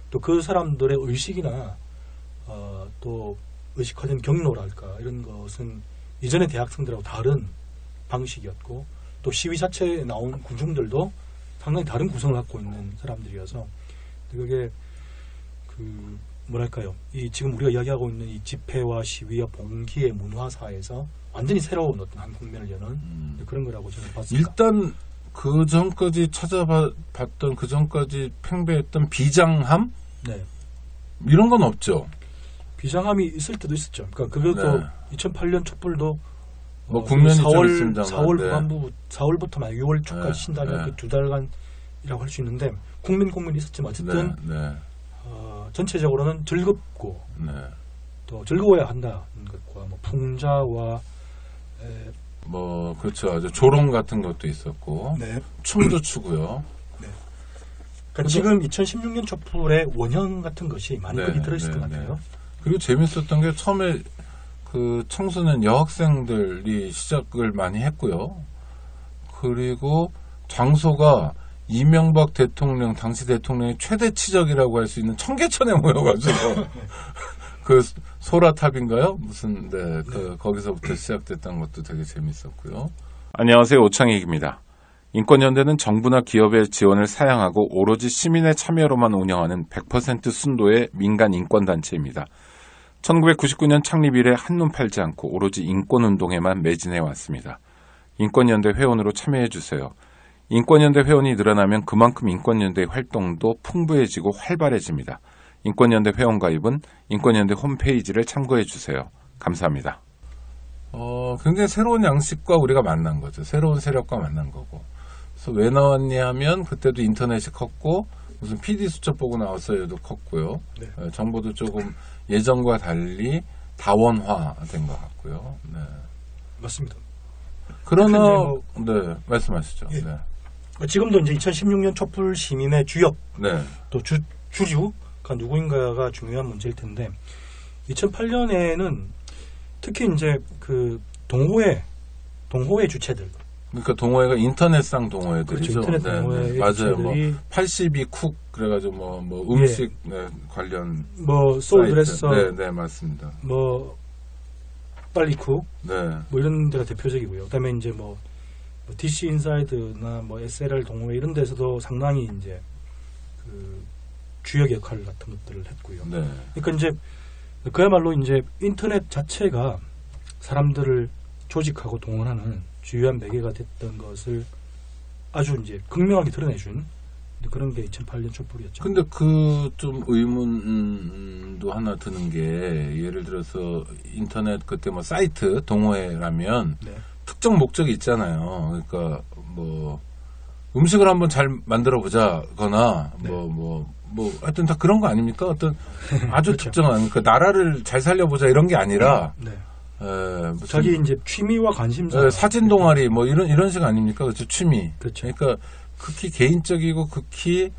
또 그 사람들의 의식이나 또 의식화된 경로랄까 이런 것은 이전의 대학생들하고 다른 방식이었고 또 시위 자체에 나온 군중들도 상당히 다른 구성을 갖고 있는 사람들이어서 그게 그 뭐랄까요 이 지금 우리가 이야기하고 있는 이 집회와 시위와 봉기의 문화사에서 완전히 새로운 어떤 한 국면을 여는 그런 거라고 저는 봤습니다. 일단 그 전까지 찾아봤던 그 전까지 팽배했던 비장함 네. 이런 건 없죠. 비장함이 있을 때도 있었죠. 그러니까 그것도 네. 2008년 촛불도 뭐 국면이 좀 4월 있습니다만, 4월 네. 후반부 4월부터 막 6월 초까지 네. 신다면 네. 그 두 달간이라고 할 수 있는데 국민이 있었지만 어쨌든 네, 전체적으로는 즐겁고 네. 또 즐거워야 한다는 것과 뭐 풍자와 뭐 그렇죠. 아주 조롱 같은 것도 있었고 네. 춤도 추고요. 그러니까 지금 2016년 촛불의 원형 같은 것이 많이 거기 들어있을 것 같아요. 그리고 재밌었던 게 처음에 그 청소년 여학생들이 시작을 많이 했고요. 그리고 장소가 이명박 대통령 당시 대통령의 최대 치적이라고 할 수 있는 청계천에 모여가지고 그 소라탑인가요? 무슨 거기서부터 시작됐던 것도 되게 재밌었고요. 안녕하세요, 오창익입니다. 인권연대는 정부나 기업의 지원을 사양하고 오로지 시민의 참여로만 운영하는 100% 순도의 민간 인권단체입니다. 1999년 창립 이래 한눈 팔지 않고 오로지 인권운동에만 매진해 왔습니다. 인권연대 회원으로 참여해주세요. 인권연대 회원이 늘어나면 그만큼 인권연대의 활동도 풍부해지고 활발해집니다. 인권연대 회원 가입은 인권연대 홈페이지를 참고해주세요. 감사합니다. 굉장히 새로운 양식과 우리가 만난 거죠. 새로운 세력과 만난 거고. 그래서 왜 나왔냐 하면 그때도 인터넷이 컸고 무슨 PD 수첩 보고 나왔어요도 컸고요. 네. 정보도 조금 예전과 달리 다원화된 것 같고요. 네. 맞습니다. 그러나 네, 말씀하시죠. 예. 네. 지금도 이제 2016년 촛불 시민의 주역 네. 또 주류가 누구인가가 중요한 문제일 텐데 2008년에는 특히 이제 그 동호회 주체들 그러니까 동호회가 인터넷상 동호회들이죠. 그렇죠. 인터넷 동호회 맞아요. 주체들이 뭐 82쿡 그래가지고 뭐 음식 관련 뭐 소울드레서 네, 맞습니다. 뭐 빨리쿠 네. 뭐 이런 데가 대표적이고요. 그다음에 이제 뭐 DC 인사이드나 뭐 SLR 동호회 이런 데서도 상당히 이제 그 주역 역할 같은 것들을 했고요. 네. 그러니까 이제 그야말로 이제 인터넷 자체가 사람들을 조직하고 동원하는 주요한 매개가 됐던 것을 아주 이제 극명하게 드러내준 그런 게 2008년 촛불이었죠. 근데 그 좀 의문도 하나 드는 게 예를 들어서 인터넷 그때 뭐 사이트 동호회라면 네. 특정 목적이 있잖아요. 그러니까 뭐 음식을 한번 잘 만들어 보자거나 네. 뭐 하여튼 다 그런 거 아닙니까? 어떤 아주 그렇죠. 특정한 그 나라를 잘 살려보자 이런 게 아니라 네. 무슨 자기 이제 취미와 관심사 사진 동아리 뭐 이런 식 아닙니까? 그렇죠. 취미. 그렇죠. 그러니까 극히 개인적이고 극히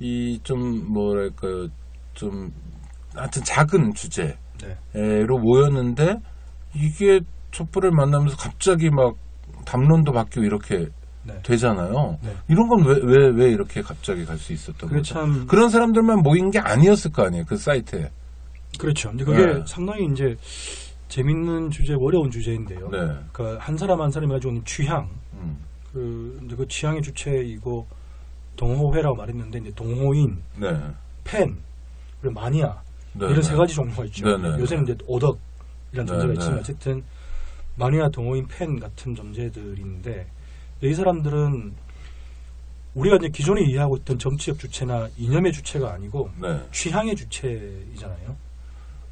이 좀 뭐랄까요 좀 하여튼 작은 주제로 네. 모였는데 이게 촛불을 만나면서 갑자기 막 담론도 바뀌고 이렇게 네. 되잖아요. 네. 이런 건 왜 이렇게 갑자기 갈 수 있었던 그게 거죠? 참 그런 사람들만 모인 게 아니었을 거 아니에요. 그 사이트에. 그렇죠. 근데 그게 네. 상당히 이제 재밌는 주제, 어려운 주제인데요. 네. 그러니까 한 사람 한 사람이 가지고 있는 취향, 음. 이제 그 취향의 주체이고 동호회라고 말했는데 이제 동호인, 네. 팬, 그리고 마니아 네. 이런 세 가지 종류가 있죠. 네, 네, 요새는 이제 오덕이라는 네, 존재가 네. 있지만 어쨌든 마니아, 동호인, 팬 같은 존재들인데 이 사람들은 우리가 이제 기존에 이해하고 있던 정치적 주체나 이념의 주체가 아니고 네. 취향의 주체이잖아요.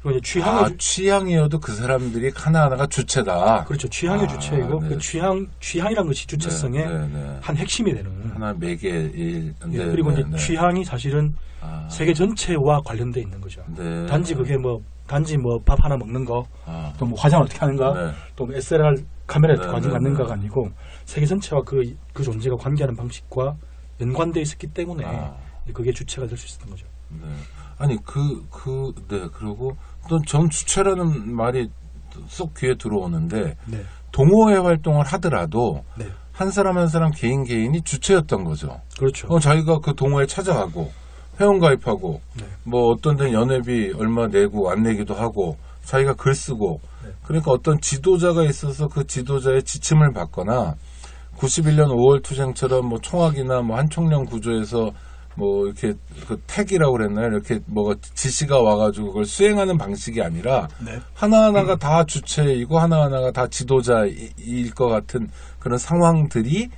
그리고 이제 취향의 취향이어도 그 사람들이 하나하나가 주체다. 그렇죠. 취향의 주체이고 네. 그 취향이란 것이 주체성의 네. 한 핵심이 되는. 하나 매개일. 예, 그리고 이제 취향이 사실은 세계 전체와 관련돼 있는 거죠. 네. 단지 그게 단지 밥 하나 먹는 거, 또 뭐 화장을 어떻게 하는가, 네. 또 뭐 SLR 카메라에 네, 관심 갖는가가 아니고 세계 전체와 그 존재가 관계하는 방식과 연관돼 있었기 때문에 그게 주체가 될 수 있었던 거죠. 네. 아니 네. 그리고 또 전 주체라는 말이 쏙 귀에 들어오는데 네. 동호회 활동을 하더라도 네. 한 사람 한 사람 개인이 주체였던 거죠. 그렇죠. 자기가 그 동호회 찾아가고 회원 가입하고 네. 뭐 어떤 데는 연회비 얼마 내고 안 내기도 하고 자기가 글 쓰고 네. 그러니까 어떤 지도자가 있어서 그 지도자의 지침을 받거나 91년 5월 투쟁처럼 뭐 총학이나 뭐 한총령 구조에서 뭐 이렇게 그 택이라고 그랬나요? 이렇게 뭐가 지시가 와가지고 그걸 수행하는 방식이 아니라 네. 하나하나가 다 주체이고 하나하나가 다 지도자일 것 같은 그런 상황들이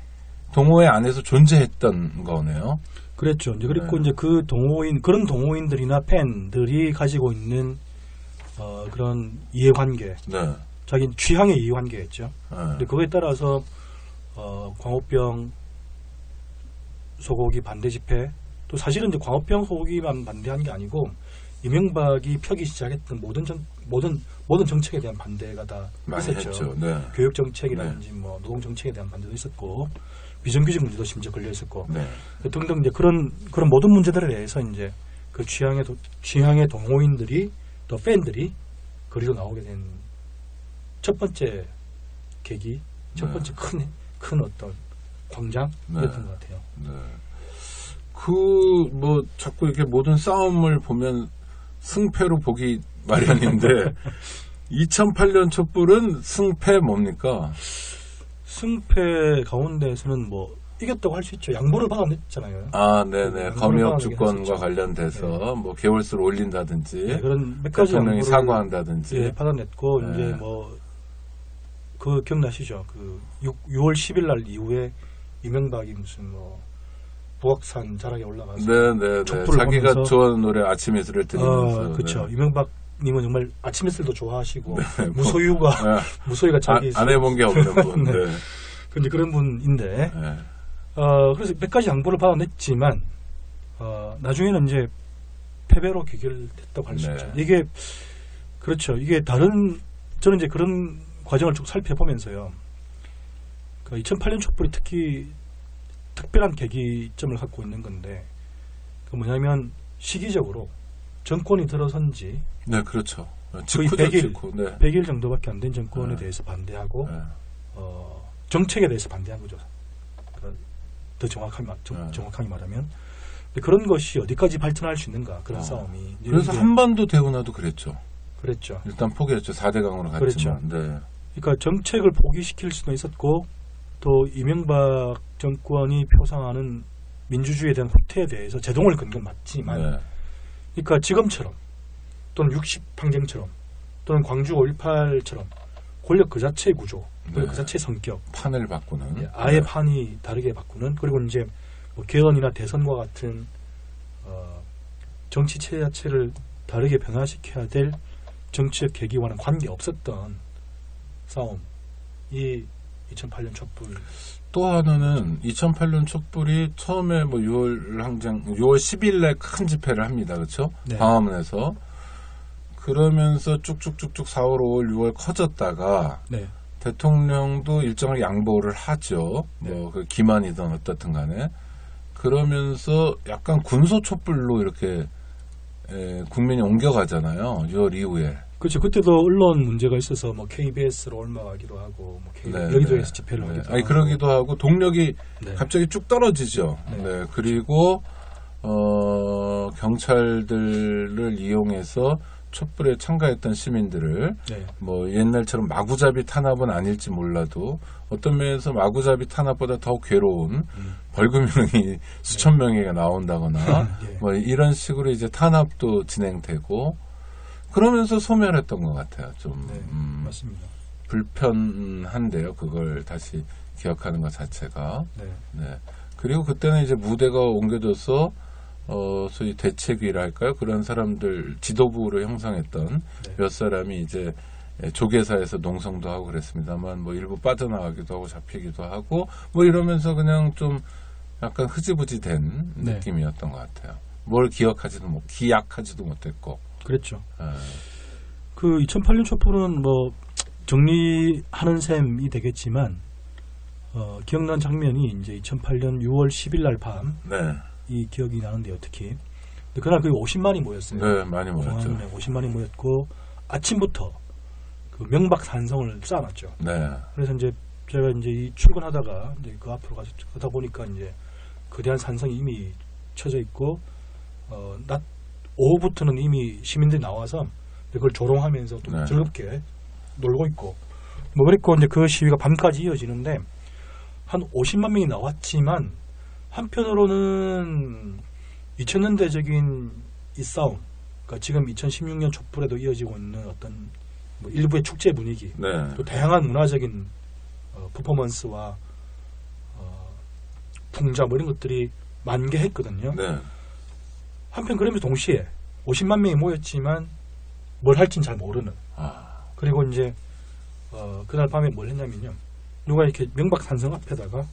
동호회 안에서 존재했던 거네요. 그랬죠. 이제 그리고 네. 이제 그런 동호인들이나 팬들이 가지고 있는 그런 이해관계, 네. 자기 취향의 이해관계였죠. 네. 근데 그거에 따라서 광우병 소고기 반대 집회, 또 사실은 이제 광우병 소고기만 반대한 게 아니고 이명박이 펴기 시작했던 모든 정책에 대한 반대가 다 많이 있었죠. 했죠. 네. 교육 정책이라든지 뭐 노동 정책에 대한 반대도 있었고 비정규직 문제도 심지어 걸려 있었고 네. 등등 이제 그런 모든 문제들에 대해서 이제 그 취향의 동호인들이 또 팬들이 거리로 나오게 된 첫 번째 계기, 첫 번째 큰 어떤 광장이었던 것 같아요. 네. 뭐 자꾸 이렇게 모든 싸움을 보면 승패로 보기 마련인데 2008년 촛불은 승패 뭡니까? 승패 가운데서는 뭐 이겼다고 할 수 있죠. 양보를 받아냈잖아요. 네네. 검역 주권과 관련돼서 뭐 개월수를 올린다든지 네, 그런 몇 가지 대통령이 양보를 사과한다든지 예, 받아냈고 네. 이제 그 기억나시죠? 그 6월 10일 날 이후에 이명박이 무슨 북악산 자락에 올라가서 네네네. 촛불을 자기가 보면서 좋아하는 노래 아침 이슬을 들으면서 그렇죠. 네. 이명박님은 정말 아침 햇살도 좋아하시고 네, 무소유가 자기 안 해본 게 없는 분. 네. 네. 근데 그런 분인데 네. 그래서 몇 가지 양보를 받아냈지만 나중에는 이제 패배로 귀결됐다고 할 수 네. 있죠. 이게 그렇죠. 이게 저는 이제 그런 과정을 쭉 살펴보면서요. 그 2008년 촛불이 특히 특별한 계기점을 갖고 있는 건데 그 뭐냐면 시기적으로 정권이 들어선 지 네, 그렇죠. 거의 직후죠, 100일, 직후. 네. 100일 정도밖에 안 된 정권에 네. 대해서 반대하고 네. 정책에 대해서 반대한 거죠. 더 정확하게 말하면 그런 것이 어디까지 발전할 수 있는가 그런 싸움이. 그래서 이게, 한반도 대운하도 그랬죠. 그랬죠. 일단 포기했죠. 4대강으로 갔지만. 네. 그러니까 정책을 포기시킬 수도 있었고 또 이명박 정권이 표상하는 민주주의에 대한 후퇴에 대해서 제동을 건 건 맞지만 네. 그러니까 지금처럼 또는 60항쟁처럼 또는 광주 5.18처럼 권력 그 자체의 구조, 권력 네. 그 자체의 성격, 판을 바꾸는. 아예 네. 판이 다르게 바꾸는 그리고 이제 뭐 개헌이나 대선과 같은 정치 체제 자체를 다르게 변화시켜야 될 정치적 계기와는 관계 없었던 싸움. 이 2008년 촛불. 또 하나는 2008년 촛불이 처음에 뭐 6월 10일 날 큰 집회를 합니다. 그렇죠? 네. 광화문에서. 그러면서 쭉쭉쭉쭉 4월, 5월, 6월 커졌다가 네. 대통령도 일정을 양보를 하죠. 네. 뭐 그 기만이든 어떻든 간에. 그러면서 약간 군소 촛불로 이렇게 국민이 옮겨가잖아요. 6월 이후에. 그렇죠. 그때도 언론 문제가 있어서 뭐 KBS로 올라가기도 하고 뭐 네, 여기도에서 네. 집회를 네. 하기도 아니 하고. 그러기도 하고 동력이 네. 갑자기 쭉 떨어지죠. 네. 네. 그리고 경찰들을 이용해서 촛불에 참가했던 시민들을 네. 뭐 옛날처럼 마구잡이 탄압은 아닐지 몰라도 어떤 면에서 마구잡이 탄압보다 더 괴로운 벌금형이 수천 명에게 나온다거나 예. 뭐 이런 식으로 이제 탄압도 진행되고 그러면서 소멸했던 것 같아요. 좀 네. 맞습니다. 불편한데요. 그걸 다시 기억하는 것 자체가. 네. 네. 그리고 그때는 이제 무대가 옮겨져서 소위 대책위랄까요? 그런 사람들 지도부로 형성했던 네. 몇 사람이 이제 조계사에서 농성도 하고 그랬습니다만 뭐 일부 빠져나가기도 하고 잡히기도 하고 뭐 이러면서 그냥 좀 약간 흐지부지 된 네. 느낌이었던 것 같아요. 뭘 기약하지도 못했고. 그랬죠. 예. 그 2008년 촛불은 뭐 정리하는 셈이 되겠지만 기억난 장면이 이제 2008년 6월 10일 날 밤 이 네. 기억이 나는데요, 특히. 근데 그날 거의 50만이 모였어요. 네, 많이 모였죠. 공항에 50만이 모였고 아침부터 그 명박산성을 쌓아놨죠. 네. 그래서 이제 제가 이제 이 출근하다가 이제 그 앞으로 가다 보니까 이제 거대한 산성이 이미 쳐져 있고 낮 오후부터는 이미 시민들이 나와서 그걸 조롱하면서 또 네. 즐겁게 놀고 있고 뭐 그랬고 이제 그 시위가 밤까지 이어지는데 한 50만 명이 나왔지만 한편으로는 2000년대적인 이 싸움, 그러니까 지금 2016년 촛불에도 이어지고 있는 어떤 뭐 일부의 축제 분위기, 네. 또 다양한 문화적인 퍼포먼스와 풍자 뭐 이런 것들이 만개했거든요. 네. 한편 그러면서 동시에 50만 명이 모였지만 뭘 할지는 잘 모르는. 그리고 이제 그날 밤에 뭘 했냐면요. 누가 이렇게 명박산성 앞에다가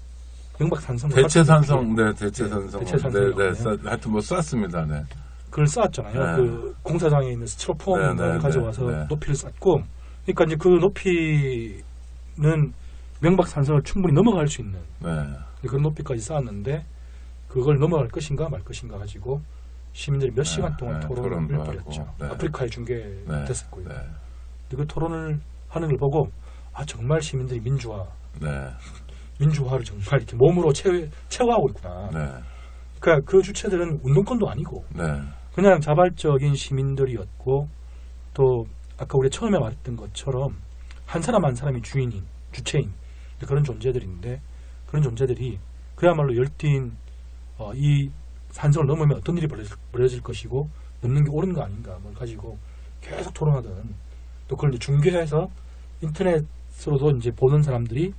명박산성을 대체산성, 네, 대체산성. 대체산성이라고 네, 하네요. 하여튼 뭐 쐈습니다. 네. 그걸 쌓았잖아요. 네. 그 공사장에 있는 스티로폼을 네, 네, 가져와서 네, 네. 높이를 쌓고, 그러니까 이제 그 높이는 명박산성을 충분히 넘어갈 수 있는 네. 그런 높이까지 쌓았는데 그걸 넘어갈 것인가 말 것인가 가지고 시민들이 몇 시간 동안 토론을 토론도 벌였죠. 하고, 네. 아프리카에 네. 중계됐었고요. 네. 그 토론을 하는 걸 보고 정말 시민들이 네. 민주화를 정말 이렇게 몸으로 체화하고 있구나. 네. 그러니까 그 주체들은 운동권도 아니고 네. 그냥 자발적인 시민들이었고 또 아까 우리 처음에 말했던 것처럼 한 사람 한 사람이 주체인 그런 존재들인데 그런 존재들이 그야말로 열띤 이 산성을 넘으면 어떤 일이 벌어질 것이고 넘는 게 옳은 거 아닌가 뭘 가지고 계속 토론하던 또 그걸 이제 중계해서 인터넷으로도 이제 보는 사람들이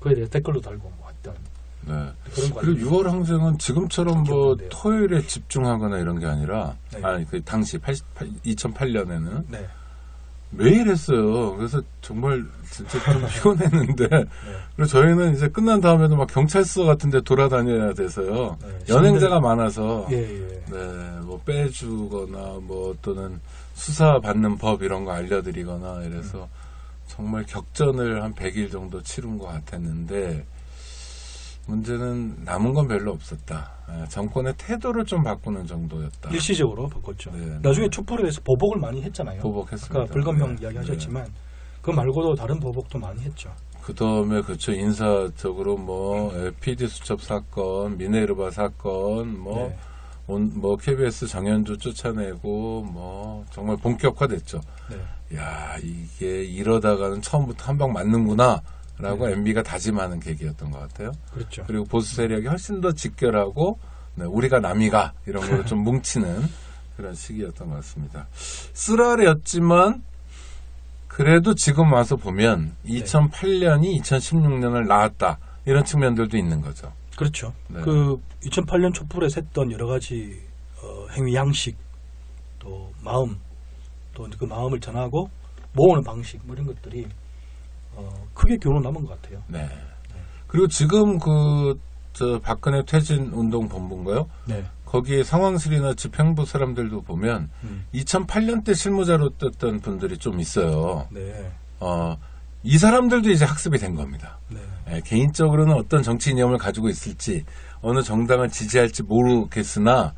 그에 대해서 댓글도 달고 뭐 했던 네. 그런 거 그리고 6월 항쟁은 지금처럼 뭐 기억나는데요. 토요일에 집중하거나 이런 게 아니라 네. 그 당시 2008년에는 네. 매일 했어요. 그래서 정말 진짜 좀 피곤했는데 네. 그리고 저희는 이제 끝난 다음에도 막 경찰서 같은 데 돌아다녀야 돼서요. 네. 연행자가 많아서 예, 예. 네, 뭐 빼주거나 뭐 또는 수사 받는 법 이런 거 알려드리거나 이래서 정말 격전을 한 100일 정도 치른 것 같았는데 문제는 남은 건 별로 없었다. 정권의 태도를 좀 바꾸는 정도였다. 일시적으로 바꿨죠. 네, 나중에 네. 촛불에 대해서 보복을 많이 했잖아요. 보복했습니다. 아까 불검형 네, 이야기하셨지만 그거 말고도 다른 보복도 많이 했죠. 그 다음에 그쵸 인사적으로 뭐 PD 수첩 사건, 미네르바 사건, 뭐 네. 뭐 KBS 정현주 쫓아내고 뭐 정말 본격화됐죠. 네. 야, 이게 이러다가는 처음부터 한 방 맞는구나라고 네. MB가 다짐하는 계기였던 것 같아요. 그렇죠. 그리고 보수 세력이 훨씬 더 직결하고 네, 우리가 남이가 이런 걸 좀 뭉치는 그런 시기였던 것 같습니다. 쓰라렸지만 그래도 지금 와서 보면 2008년이 2016년을 낳았다 이런 측면들도 있는 거죠. 그렇죠. 네. 그 2008년 촛불에 샜던 여러 가지 행위 양식, 또 마음, 또 그 마음을 전하고 모으는 방식 뭐 이런 것들이 크게 교훈 남은 것 같아요. 네. 그리고 지금 저 박근혜 퇴진 운동 본부인가요? 네. 거기에 상황실이나 집행부 사람들도 보면 2008년 때 실무자로 떴던 분들이 좀 있어요. 네. 이 사람들도 이제 학습이 된 겁니다. 네. 예, 개인적으로는 어떤 정치 이념을 가지고 있을지 어느 정당을 지지할지 모르겠으나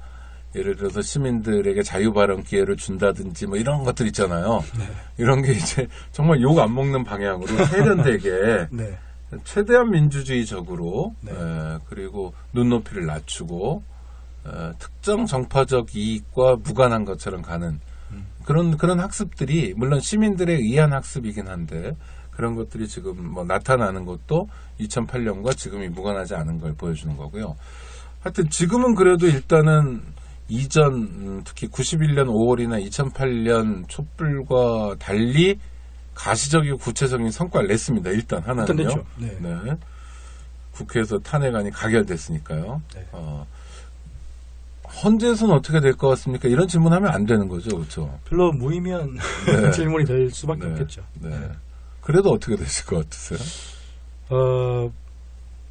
예를 들어서 시민들에게 자유 발언 기회를 준다든지 뭐 이런 것들 있잖아요. 네. 이런 게 이제 정말 욕 안 먹는 방향으로 세련되게 네. 최대한 민주주의적으로 네. 그리고 눈높이를 낮추고 특정 정파적 이익과 무관한 것처럼 가는 그런 학습들이 물론 시민들에 의한 학습이긴 한데 그런 것들이 지금 뭐 나타나는 것도 2008년과 지금이 무관하지 않은 걸 보여주는 거고요. 하여튼 지금은 그래도 일단은 이전 특히 91년 5월이나 2008년 촛불과 달리 가시적이고 구체적인 성과를 냈습니다. 일단 하나는요. 일단 냈죠. 네. 네. 국회에서 탄핵안이 가결됐으니까요. 네. 헌재에서는 어떻게 될 것 같습니까? 이런 질문하면 안 되는 거죠, 그렇죠? 별로 무의미한 네. 질문이 될 수밖에 네. 없겠죠. 네. 그래도 어떻게 되실 것 같으세요?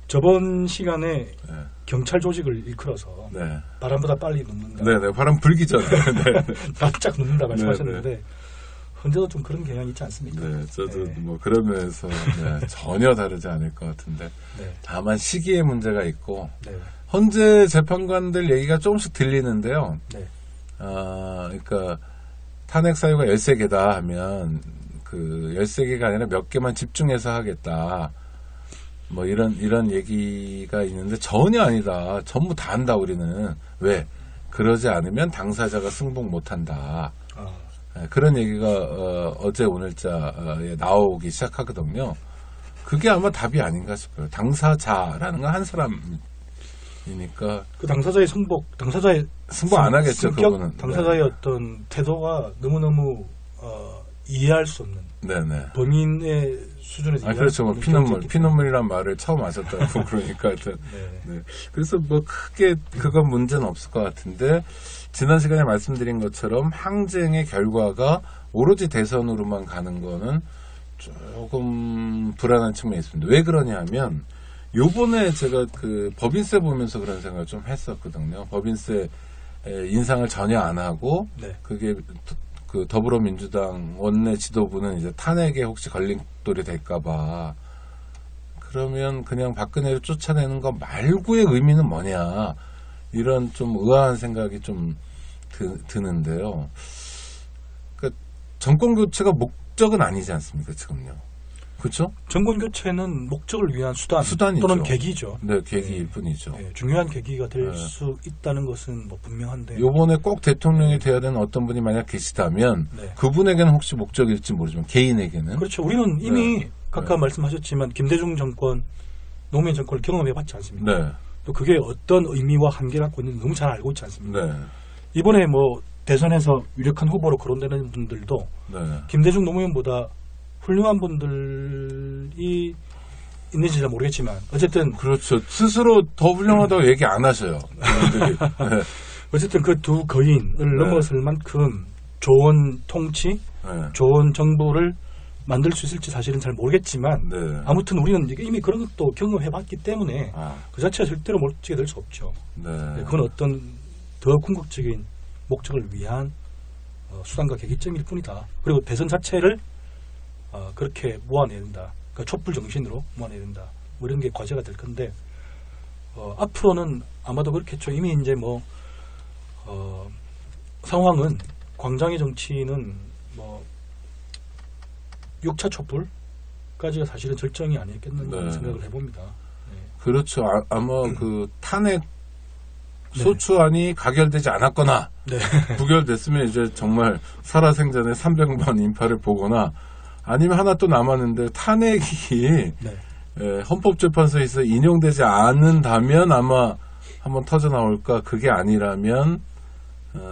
저번 시간에 네. 경찰 조직을 일컬어서 네. 바람보다 빨리 눕는다. 네, 바람 불기 전에. 네. 납작 눕는다 말씀하셨는데 현재도 좀 그런 경향이 있지 않습니까? 네, 저도 네. 뭐 그런 면에서 전혀 다르지 않을 것 같은데 네. 다만 시기의 문제가 있고 네. 헌재 재판관들 얘기가 조금씩 들리는데요. 네. 그러니까 탄핵 사유가 13개다 하면 그 13개가 아니라 몇 개만 집중해서 하겠다. 뭐 이런 얘기가 있는데 전혀 아니다. 전부 다 한다 우리는. 왜? 그러지 않으면 당사자가 승복 못 한다. 그런 얘기가 어제 오늘자에 나오기 시작하거든요. 그게 아마 답이 아닌가 싶어요. 당사자라는 건 한 사람이니까 그 당사자의 당사자의 승복 안 하겠죠. 성격, 그거는. 당사자의 네. 어떤 태도가 너무너무 이해할 수 없는 네네. 범인의 수준에서 이해할 그렇죠. 수 뭐 없는 피눈물이란 말을 처음 하셨다고 그러니까 하여튼. 네. 네. 그래서 뭐 크게 그건 문제는 없을 것 같은데 지난 시간에 말씀드린 것처럼 항쟁의 결과가 오로지 대선으로만 가는 거는 조금 불안한 측면이 있습니다. 왜 그러냐 하면 요번에 제가 그 법인세 보면서 그런 생각을 좀 했었거든요. 법인세 인상을 전혀 안 하고 네. 그게 그 더불어민주당 원내 지도부는 이제 탄핵에 혹시 걸림돌이 될까봐 그러면 그냥 박근혜를 쫓아내는 거 말고의 의미는 뭐냐 이런 좀 의아한 생각이 좀 드는데요. 그러니까 정권 교체가 목적은 아니지 않습니까 지금요? 그렇죠? 정권 교체는 목적을 위한 수단이죠. 또는 계기죠. 네, 계기일 뿐이죠. 네, 중요한 계기가 될 네. 수 있다는 것은 뭐 분명한데. 요번에 꼭 대통령이 돼야 되는 어떤 분이 만약 계시다면 네. 그분에게는 혹시 목적일지 모르지만 개인에게는 그렇죠. 우리는 이미 네. 아까 말씀하셨지만 김대중 정권, 노무현 정권을 경험해봤지 않습니까? 네, 또 그게 어떤 의미와 한계를 갖고 있는지 너무 잘 알고 있지 않습니까? 네, 이번에 뭐 대선에서 유력한 후보로 거론되는 분들도 네. 김대중 노무현보다 훌륭한 분들이 있는지 잘 모르겠지만 어쨌든 그렇죠. 스스로 더 훌륭하다고 얘기 안 하셔요. 그분들이. 네. 어쨌든 그 두 거인을 네. 넘어설 만큼 좋은 통치, 네. 좋은 정부를 만들 수 있을지 사실은 잘 모르겠지만 네. 아무튼 우리는 이미 그런 것도 경험해봤기 때문에 아, 그 자체가 절대로 멀찍이 될 수 없죠. 네. 그건 어떤 더 궁극적인 목적을 위한 수단과 계기점일 뿐이다. 그리고 대선 자체를 그렇게 모아내야 된다. 그러니까 촛불 정신으로 모아내야 된다. 뭐 이런 게 과제가 될 건데 앞으로는 아마도 그렇겠죠. 이미 이제 뭐 상황은 광장의 정치는 뭐 6차 촛불까지가 사실은 절정이 아니었겠는가 네. 생각을 해봅니다. 그렇죠. 아마 그 탄핵 네. 소추안이 가결되지 않았거나 네. 부결됐으면 이제 정말 살아생전에 300번 인파를 보거나 아니면 하나 또 남았는데 탄핵이 네. 헌법재판소에서 인용되지 않는다면 아마 한번 터져 나올까 그게 아니라면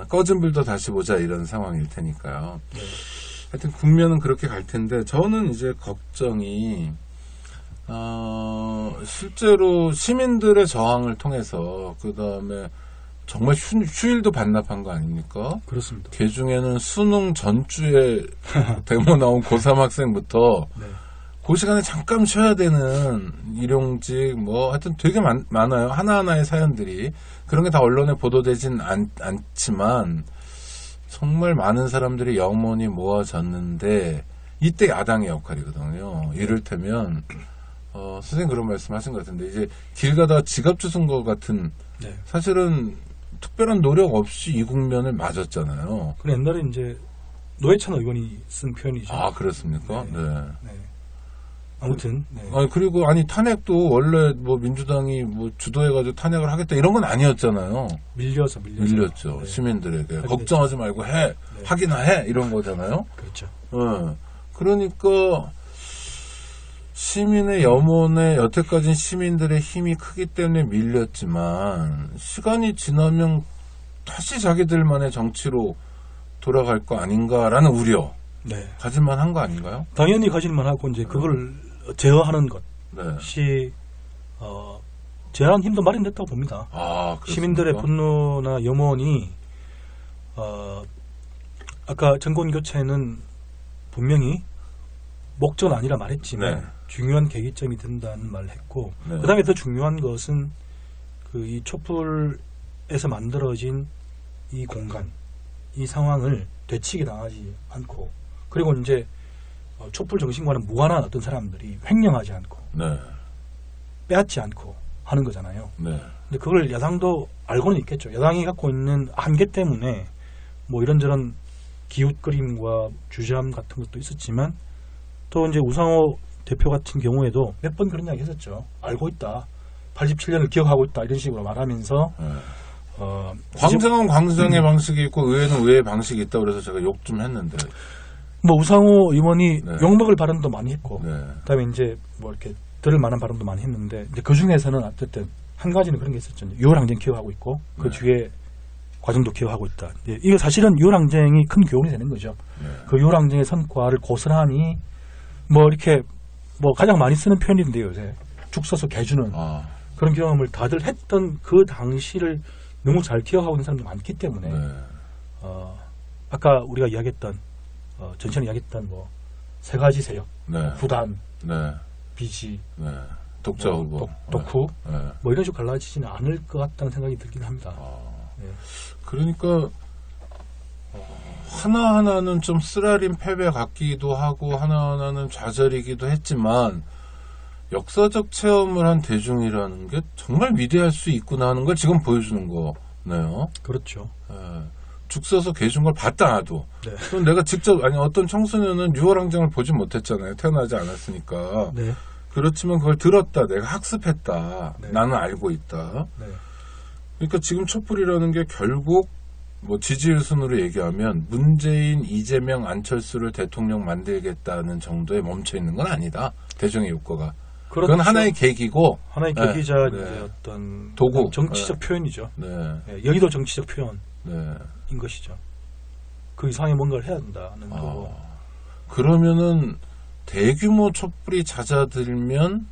꺼진 불도 다시 보자 이런 상황일 테니까요. 네. 하여튼 국면은 그렇게 갈 텐데 저는 이제 걱정이 실제로 시민들의 저항을 통해서 그 다음에 정말 휴일도 반납한 거 아닙니까? 그렇습니다. 그 중에는 수능 전주에 데모 나온 고3 학생부터 네. 그 시간에 잠깐 쉬어야 되는 일용직 뭐 하여튼 되게 많아요. 하나하나의 사연들이. 그런 게 다 언론에 보도되진 않지만 정말 많은 사람들이 영원히 모아졌는데 이때 야당의 역할이거든요. 이를테면 선생님 그런 말씀하신 것 같은데 이제 길 가다가 지갑 주운 것 같은 네. 사실은 특별한 노력 없이 이 국면을 맞았잖아요. 그 옛날에 이제 노회찬 의원이 쓴 표현이죠. 아 그렇습니까? 네. 네. 네. 아무튼. 네. 그리고 탄핵도 원래 뭐 민주당이 뭐 주도해가지고 탄핵을 하겠다 이런 건 아니었잖아요. 밀렸죠. 네. 시민들에게 하긴 걱정하지 말고 해, 네. 하기나 해 이런 거잖아요. 그렇죠. 그러니까 시민의 염원에 여태까지는 시민들의 힘이 크기 때문에 밀렸지만 시간이 지나면 다시 자기들만의 정치로 돌아갈 거 아닌가라는 우려 네. 가질만 한 거 아닌가요? 당연히 가질만 하고 이제 그걸 제어하는 것이 네. 제어하는 힘도 마련됐다고 봅니다. 그렇습니까? 시민들의 분노나 염원이 아까 정권 교체는 분명히 목적은 아니라 말했지만 네. 중요한 계기점이 된다는 말을 했고 네. 그다음에 더 중요한 것은 이 촛불에서 만들어진 이 공간, 이 상황을 되치게 당하지 않고 그리고 이제 촛불 정신과는 무관한 어떤 사람들이 횡령하지 않고 네. 빼앗지 않고 하는 거잖아요. 네. 근데 그걸 야당도 알고는 있겠죠. 야당이 갖고 있는 한계 때문에 뭐 이런저런 기웃거림과 주저함 같은 것도 있었지만 또 이제 우상호 대표 같은 경우에도 몇 번 그런 이야기 했었죠. 알고 있다. 87년을 기억하고 있다. 이런 식으로 말하면서 네. 광장은 광장의 방식이 있고 의회는 의회의 방식이 있다고 그래서 제가 욕 좀 했는데 뭐 우상호 의원이 네. 욕먹을 발언도 많이 했고 네. 그다음에 이제 뭐 이렇게 들을 만한 발언도 많이 했는데 이제 그 중에서는 어쨌든 한 가지는 그런 게 있었죠. 6월 항쟁 기억하고 있고 그 네. 뒤에 과정도 기억하고 있다. 이거 사실은 6월 항쟁이 큰 교훈이 되는 거죠. 네. 그 6월 항쟁의 성과를 고스란히 뭐 이렇게 뭐 가장 많이 쓰는 표현인데요. 요새 죽 써서 개주는 그런 경험을 다들 했던 그 당시를 너무 잘 기억하고 있는 사람도 많기 때문에 네. 아까 우리가 이야기했던 전시에 이야기했던 뭐 세 가지 세력, 네. 부단, 네. 비지, 네. 독자 후보, 독후, 네. 뭐 이런 식으로 갈라지지는 않을 것 같다는 생각이 들긴 합니다. 네. 그러니까 하나하나는 좀 쓰라린 패배 같기도 하고 하나하나는 좌절이기도 했지만 역사적 체험을 한 대중이라는 게 정말 위대할 수 있구나 하는 걸 지금 보여주는 거네요. 그렇죠. 죽 써서 개준 걸 봤다 나도. 네. 그럼 내가 직접 어떤 청소년은 6월 항쟁을 보지 못했잖아요. 태어나지 않았으니까. 네. 그렇지만 그걸 들었다. 내가 학습했다. 네. 나는 알고 있다. 네. 그러니까 지금 촛불이라는 게 결국 뭐 지지율 순으로 얘기하면 문재인, 이재명, 안철수를 대통령 만들겠다는 정도에 멈춰 있는 건 아니다. 대중의 욕구가. 그렇죠. 그건 하나의 계기고 하나의 네, 계기자 네. 어떤 도구. 정치적 표현이죠. 네. 네, 여기도 정치적 표현인 네. 것이죠. 그 이상의 뭔가를 해야 된다는 거고. 그러면은 대규모 촛불이 잦아들면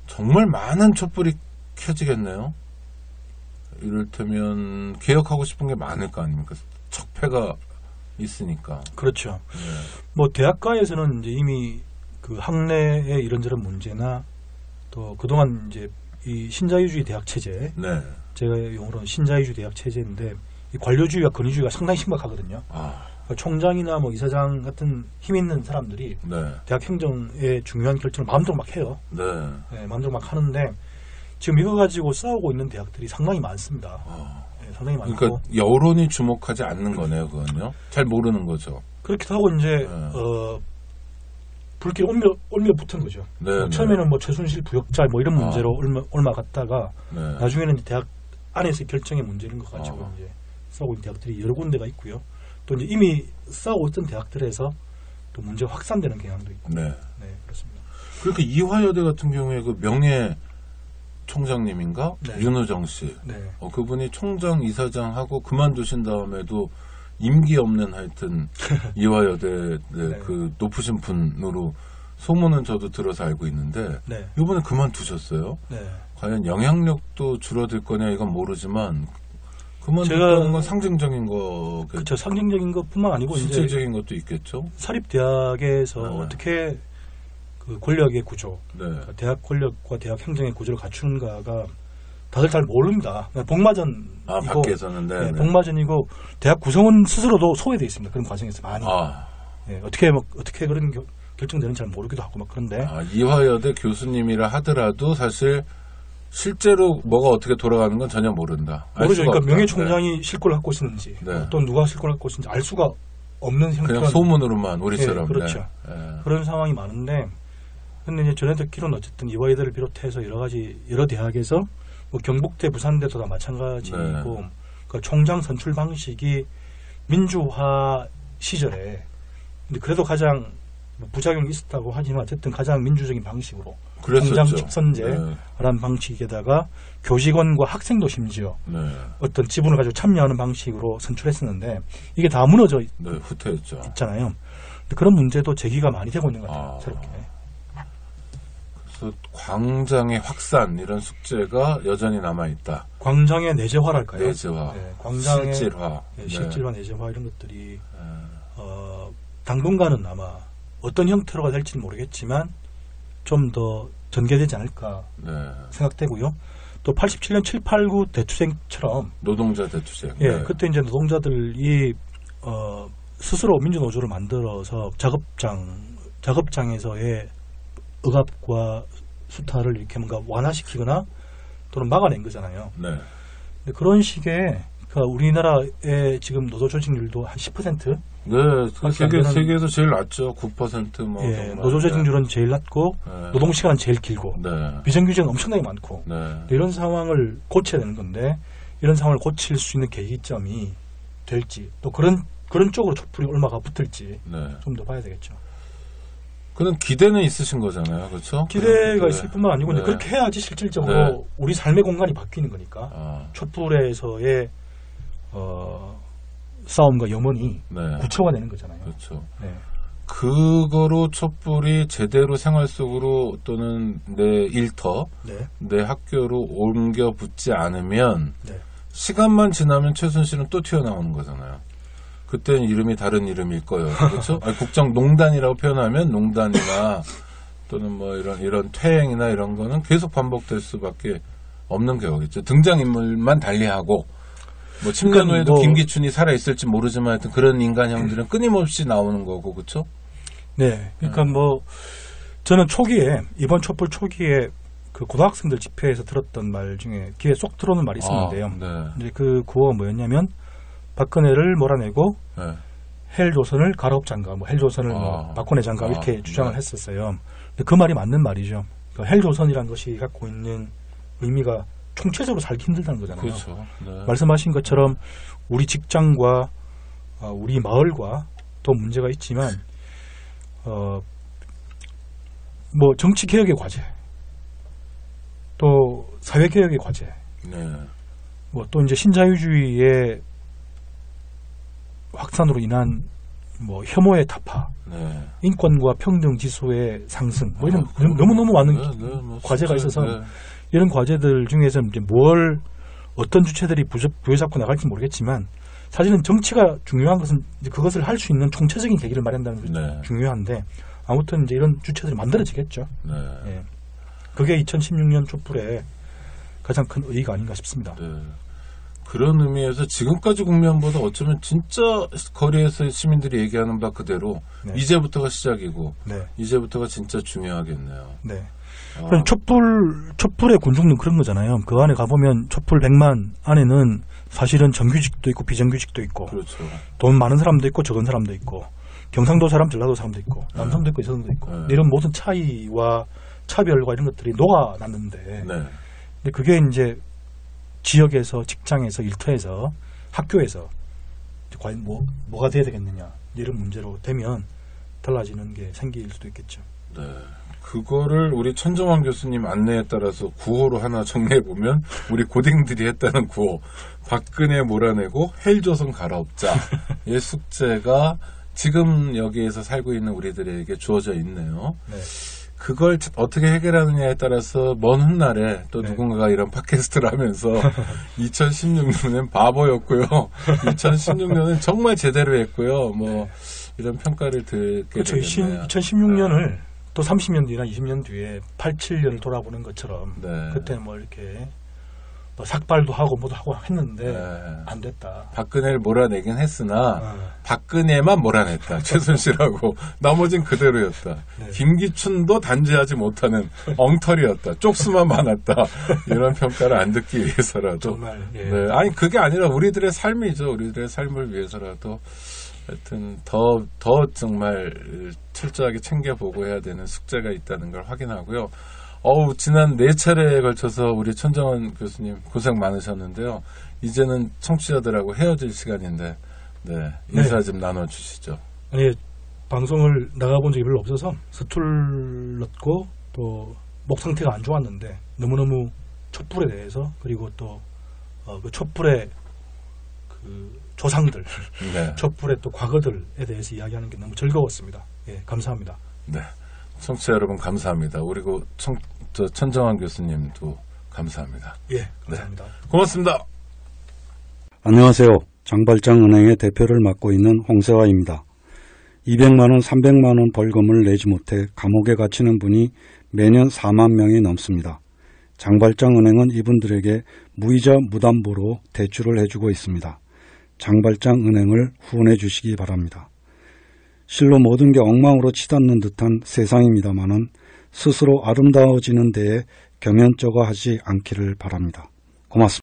정말 많은 촛불이 켜지겠네요. 이를테면 개혁하고 싶은 게 많을 거 아닙니까? 척패가 있으니까. 그렇죠. 네. 뭐 대학가에서는 이제 이미 그 학내의 이런저런 문제나 또 그동안 이제 이 신자유주의 대학 체제, 네. 제가 용어로는 신자유주의 대학 체제인데 이 관료주의와 권위주의가 상당히 심각하거든요. 그러니까 총장이나 뭐 이사장 같은 힘 있는 사람들이 네. 대학 행정의 중요한 결정을 마음대로 막 해요. 네. 네, 마음대로 막 하는데 지금 이거 가지고 싸우고 있는 대학들이 상당히 많습니다. 네, 상당히 많고. 그러니까 여론이 주목하지 않는 거네요, 그건요. 잘 모르는 거죠. 그렇기도 하고 이제 불길 올며 붙은 거죠. 네, 처음에는 뭐 최순실 부역자 뭐 이런 문제로 얼마 갔다가 네. 나중에는 대학 안에서 결정의 문제인 것 가지고 이제 싸우고 있는 대학들이 여러 군데가 있고요. 또 이제 이미 싸우고 있던 대학들에서 또 문제가 확산되는 경향도 있고. 네. 네, 그렇습니다. 그러니까 이화여대 같은 경우에 그 명예 총장님인가? 네. 윤호정 씨. 네. 그분이 총장 이사장 하고 그만두신 다음에도 임기 없는 하여튼 이화여대 네. 그 높으신 분으로 소문은 저도 들어서 알고 있는데 네. 이번에 그만두셨어요. 네. 과연 영향력도 줄어들 거냐 이건 모르지만 제가- 그만두는 건 상징적인 거겠죠. 그렇죠. 상징적인 것뿐만 아니고 이제 실질적인 것도 있겠죠. 사립대학에서 네. 어떻게 그 권력의 구조, 네. 그러니까 대학 권력과 대학 행정의 구조를 갖추는가가 다들 잘 모릅니다. 복마전이고, 밖에서는 네. 네. 복마전이고 대학 구성원 스스로도 소외되어 있습니다. 그런 과정에서 많이 예, 어떻게 그런 결정되는지 잘 모르기도 하고 막 그런데 이화여대 교수님이라 하더라도 사실 실제로 뭐가 어떻게 돌아가는 건 전혀 모른다. 알 모르죠. 수가 그러니까 없다. 명예총장이 실권을 갖고 있었는지 네. 또 누가 실권을 갖고 있었는지 알 수가 없는 형태로 그냥 소문으로만 우리처럼. 예, 그렇죠. 네. 예. 그런 상황이 많은데 근데 이제 전에 듣기로는 어쨌든 이화여대를 비롯해서 여러 대학에서 뭐 경북대, 부산대도 다 마찬가지고 네. 그러니까 총장 선출 방식이 민주화 시절에 근데 그래도 가장 뭐 부작용이 있었다고 하지만 어쨌든 가장 민주적인 방식으로 그랬었죠. 총장 직선제라는 네. 방식에다가 교직원과 학생도 심지어 네. 어떤 지분을 가지고 참여하는 방식으로 선출했었는데 이게 다 무너져 네, 후퇴했죠. 있잖아요. 근데 그런 문제도 제기가 많이 되고 있는 것 같아요. 새롭게. 그래서 광장의 확산 이런 숙제가 여전히 남아 있다. 광장의 내재화랄까요? 내재화, 네, 광장의 실질화, 실질화, 내재화 이런 것들이 당분간은 아마 어떤 형태로가 될지는 모르겠지만 좀 더 전개되지 않을까 네. 생각되고요. 또 87년 7, 8, 9 대투쟁처럼 노동자 대투쟁. 예, 네. 그때 이제 노동자들이 스스로 민주노조를 만들어서 작업장에서의 억압과 수탈을 이렇게 뭔가 완화시키거나 또는 막아낸 거잖아요. 네. 근데 그런 식의 그러니까 우리나라의 지금 노조 조직률도 한 10%? 네, 세계에서 제일 낮죠. 9% 뭐. 예, 정도 노조 많은데. 조직률은 제일 낮고 네. 노동 시간은 제일 길고 네. 비정규직은 엄청나게 많고 네. 이런 상황을 고쳐야 되는 건데 이런 상황을 고칠 수 있는 계기점이 될지 또 그런 쪽으로 촛불이 얼마가 붙을지 네. 좀 더 봐야 되겠죠. 그런 기대는 있으신 거잖아요, 그렇죠? 기대가 있을 뿐만 아니고 이제 네. 그렇게 해야지 실질적으로 네. 우리 삶의 공간이 바뀌는 거니까 촛불에서의 싸움과 염원이 네. 구체화되는 거잖아요. 그렇죠. 네. 그거로 촛불이 제대로 생활 속으로 또는 내 일터, 네. 내 학교로 옮겨 붙지 않으면 네. 시간만 지나면 최순실은 또 튀어나오는 거잖아요. 그때는 이름이 다른 이름일 거예요. 그렇죠? 국정농단이라고 표현하면 농단이나 또는 뭐 이런 퇴행이나 이런 거는 계속 반복될 수밖에 없는 경우겠죠. 등장인물만 달리하고 뭐 10년 후에도 김기춘이 살아있을지 모르지만 하여튼 그런 인간형들은 끊임없이 나오는 거고, 그렇죠? 네. 그러니까 뭐 저는 이번 촛불 초기에 그 고등학생들 집회에서 들었던 말 중에 귀에 쏙 들어오는 말이 있었는데요. 네. 이제 그 구호가 뭐였냐면 박근혜를 몰아내고 네. 헬조선을 가로업 장가, 뭐 헬조선을 뭐 박근혜 장가 이렇게 주장을 했었어요. 근데 그 말이 맞는 말이죠. 그러니까 헬조선이라는 것이 갖고 있는 의미가 총체적으로 살기 힘들다는 거잖아요. 그렇죠. 네. 말씀하신 것처럼 우리 직장과 우리 마을과 또 문제가 있지만 뭐 정치 개혁의 과제, 또 사회 개혁의 과제, 네. 뭐 또 이제 신자유주의의 확산으로 인한 뭐 혐오의 타파, 네. 인권과 평등 지수의 상승, 뭐 이런 너무너무 많은 뭐 과제가 진짜, 있어서 네. 이런 과제들 중에서 이제 어떤 주체들이 부여잡고 나갈지 모르겠지만 사실은 정치가 중요한 것은 이제 그것을 할 수 있는 총체적인 계기를 마련한다는 것이 네. 중요한데 아무튼 이제 이런 주체들이 만들어지겠죠. 네. 예. 그게 2016년 촛불의 가장 큰 의의가 아닌가 싶습니다. 네. 그런 의미에서 지금까지 국면보다 어쩌면 진짜 거리에서 시민들이 얘기하는 바 그대로 네. 이제부터가 시작이고 네. 이제부터가 진짜 중요하겠네요. 네. 그럼 촛불의 군중은 그런 거잖아요. 그 안에 가보면 촛불 100만 안에는 사실은 정규직도 있고 비정규직도 있고 그렇죠. 돈 많은 사람도 있고 적은 사람도 있고 경상도 사람, 전라도 사람도 있고 남성도 있고 여성도 있고 이런 모든 차이와 차별과 이런 것들이 녹아났는데 네. 근데 그게 이제 지역에서, 직장에서, 일터에서, 학교에서 과연 뭐가 돼야 되겠느냐 이런 문제로 되면 달라지는 게 생길 수도 있겠죠. 네. 그거를 우리 천정환 교수님 안내에 따라서 구호로 하나 정리해보면 우리 고딩들이 했다는 구호, 박근혜 몰아내고 헬조선 갈아엎자. 이 숙제가 지금 여기에서 살고 있는 우리들에게 주어져 있네요. 네. 그걸 어떻게 해결하느냐에 따라서 먼 훗날에 또 네. 누군가가 이런 팟캐스트를 하면서 2016년엔 바보였고요. 2016년은 정말 제대로 했고요. 뭐 이런 평가를 듣게 그렇죠. 되겠네요. 2016년을 또 30년 뒤나 20년 뒤에 87년을 돌아보는 것처럼 네. 그때 뭐 이렇게 뭐 삭발도 하고 뭐도 하고 했는데 네. 안 됐다. 박근혜를 몰아내긴 했으나 박근혜만 몰아냈다. 최순실하고 나머진 그대로였다. 네. 김기춘도 단죄하지 못하는 엉터리였다. 쪽수만 많았다. 이런 평가를 안 듣기 위해서라도 정말 예. 네. 아니 그게 아니라 우리들의 삶이죠. 우리들의 삶을 위해서라도 하여튼 더 정말 철저하게 챙겨보고 해야 되는 숙제가 있다는 걸 확인하고요. 지난 4차례에 걸쳐서 우리 천정환 교수님 고생 많으셨는데요. 이제는 청취자들하고 헤어질 시간인데, 네, 인사 네. 좀 나눠주시죠. 아니, 방송을 나가본 적이 별로 없어서 서툴렀고 또 목 상태가 안 좋았는데 너무너무 촛불에 대해서 그리고 또 그 촛불의 그 조상들, 네. 촛불의 또 과거들에 대해서 이야기하는 게 너무 즐거웠습니다. 예, 감사합니다. 네. 청취자 여러분 감사합니다. 그리고 천정환 교수님도 감사합니다. 예, 감사합니다. 네. 고맙습니다. 안녕하세요. 장발장은행의 대표를 맡고 있는 홍세화입니다. 200만 원, 300만 원 벌금을 내지 못해 감옥에 갇히는 분이 매년 4만 명이 넘습니다. 장발장은행은 이분들에게 무이자 무담보로 대출을 해주고 있습니다. 장발장은행을 후원해 주시기 바랍니다. 실로 모든 게 엉망으로 치닫는 듯한 세상입니다마는 스스로 아름다워지는 데에 겸연쩍어 하지 않기를 바랍니다. 고맙습니다.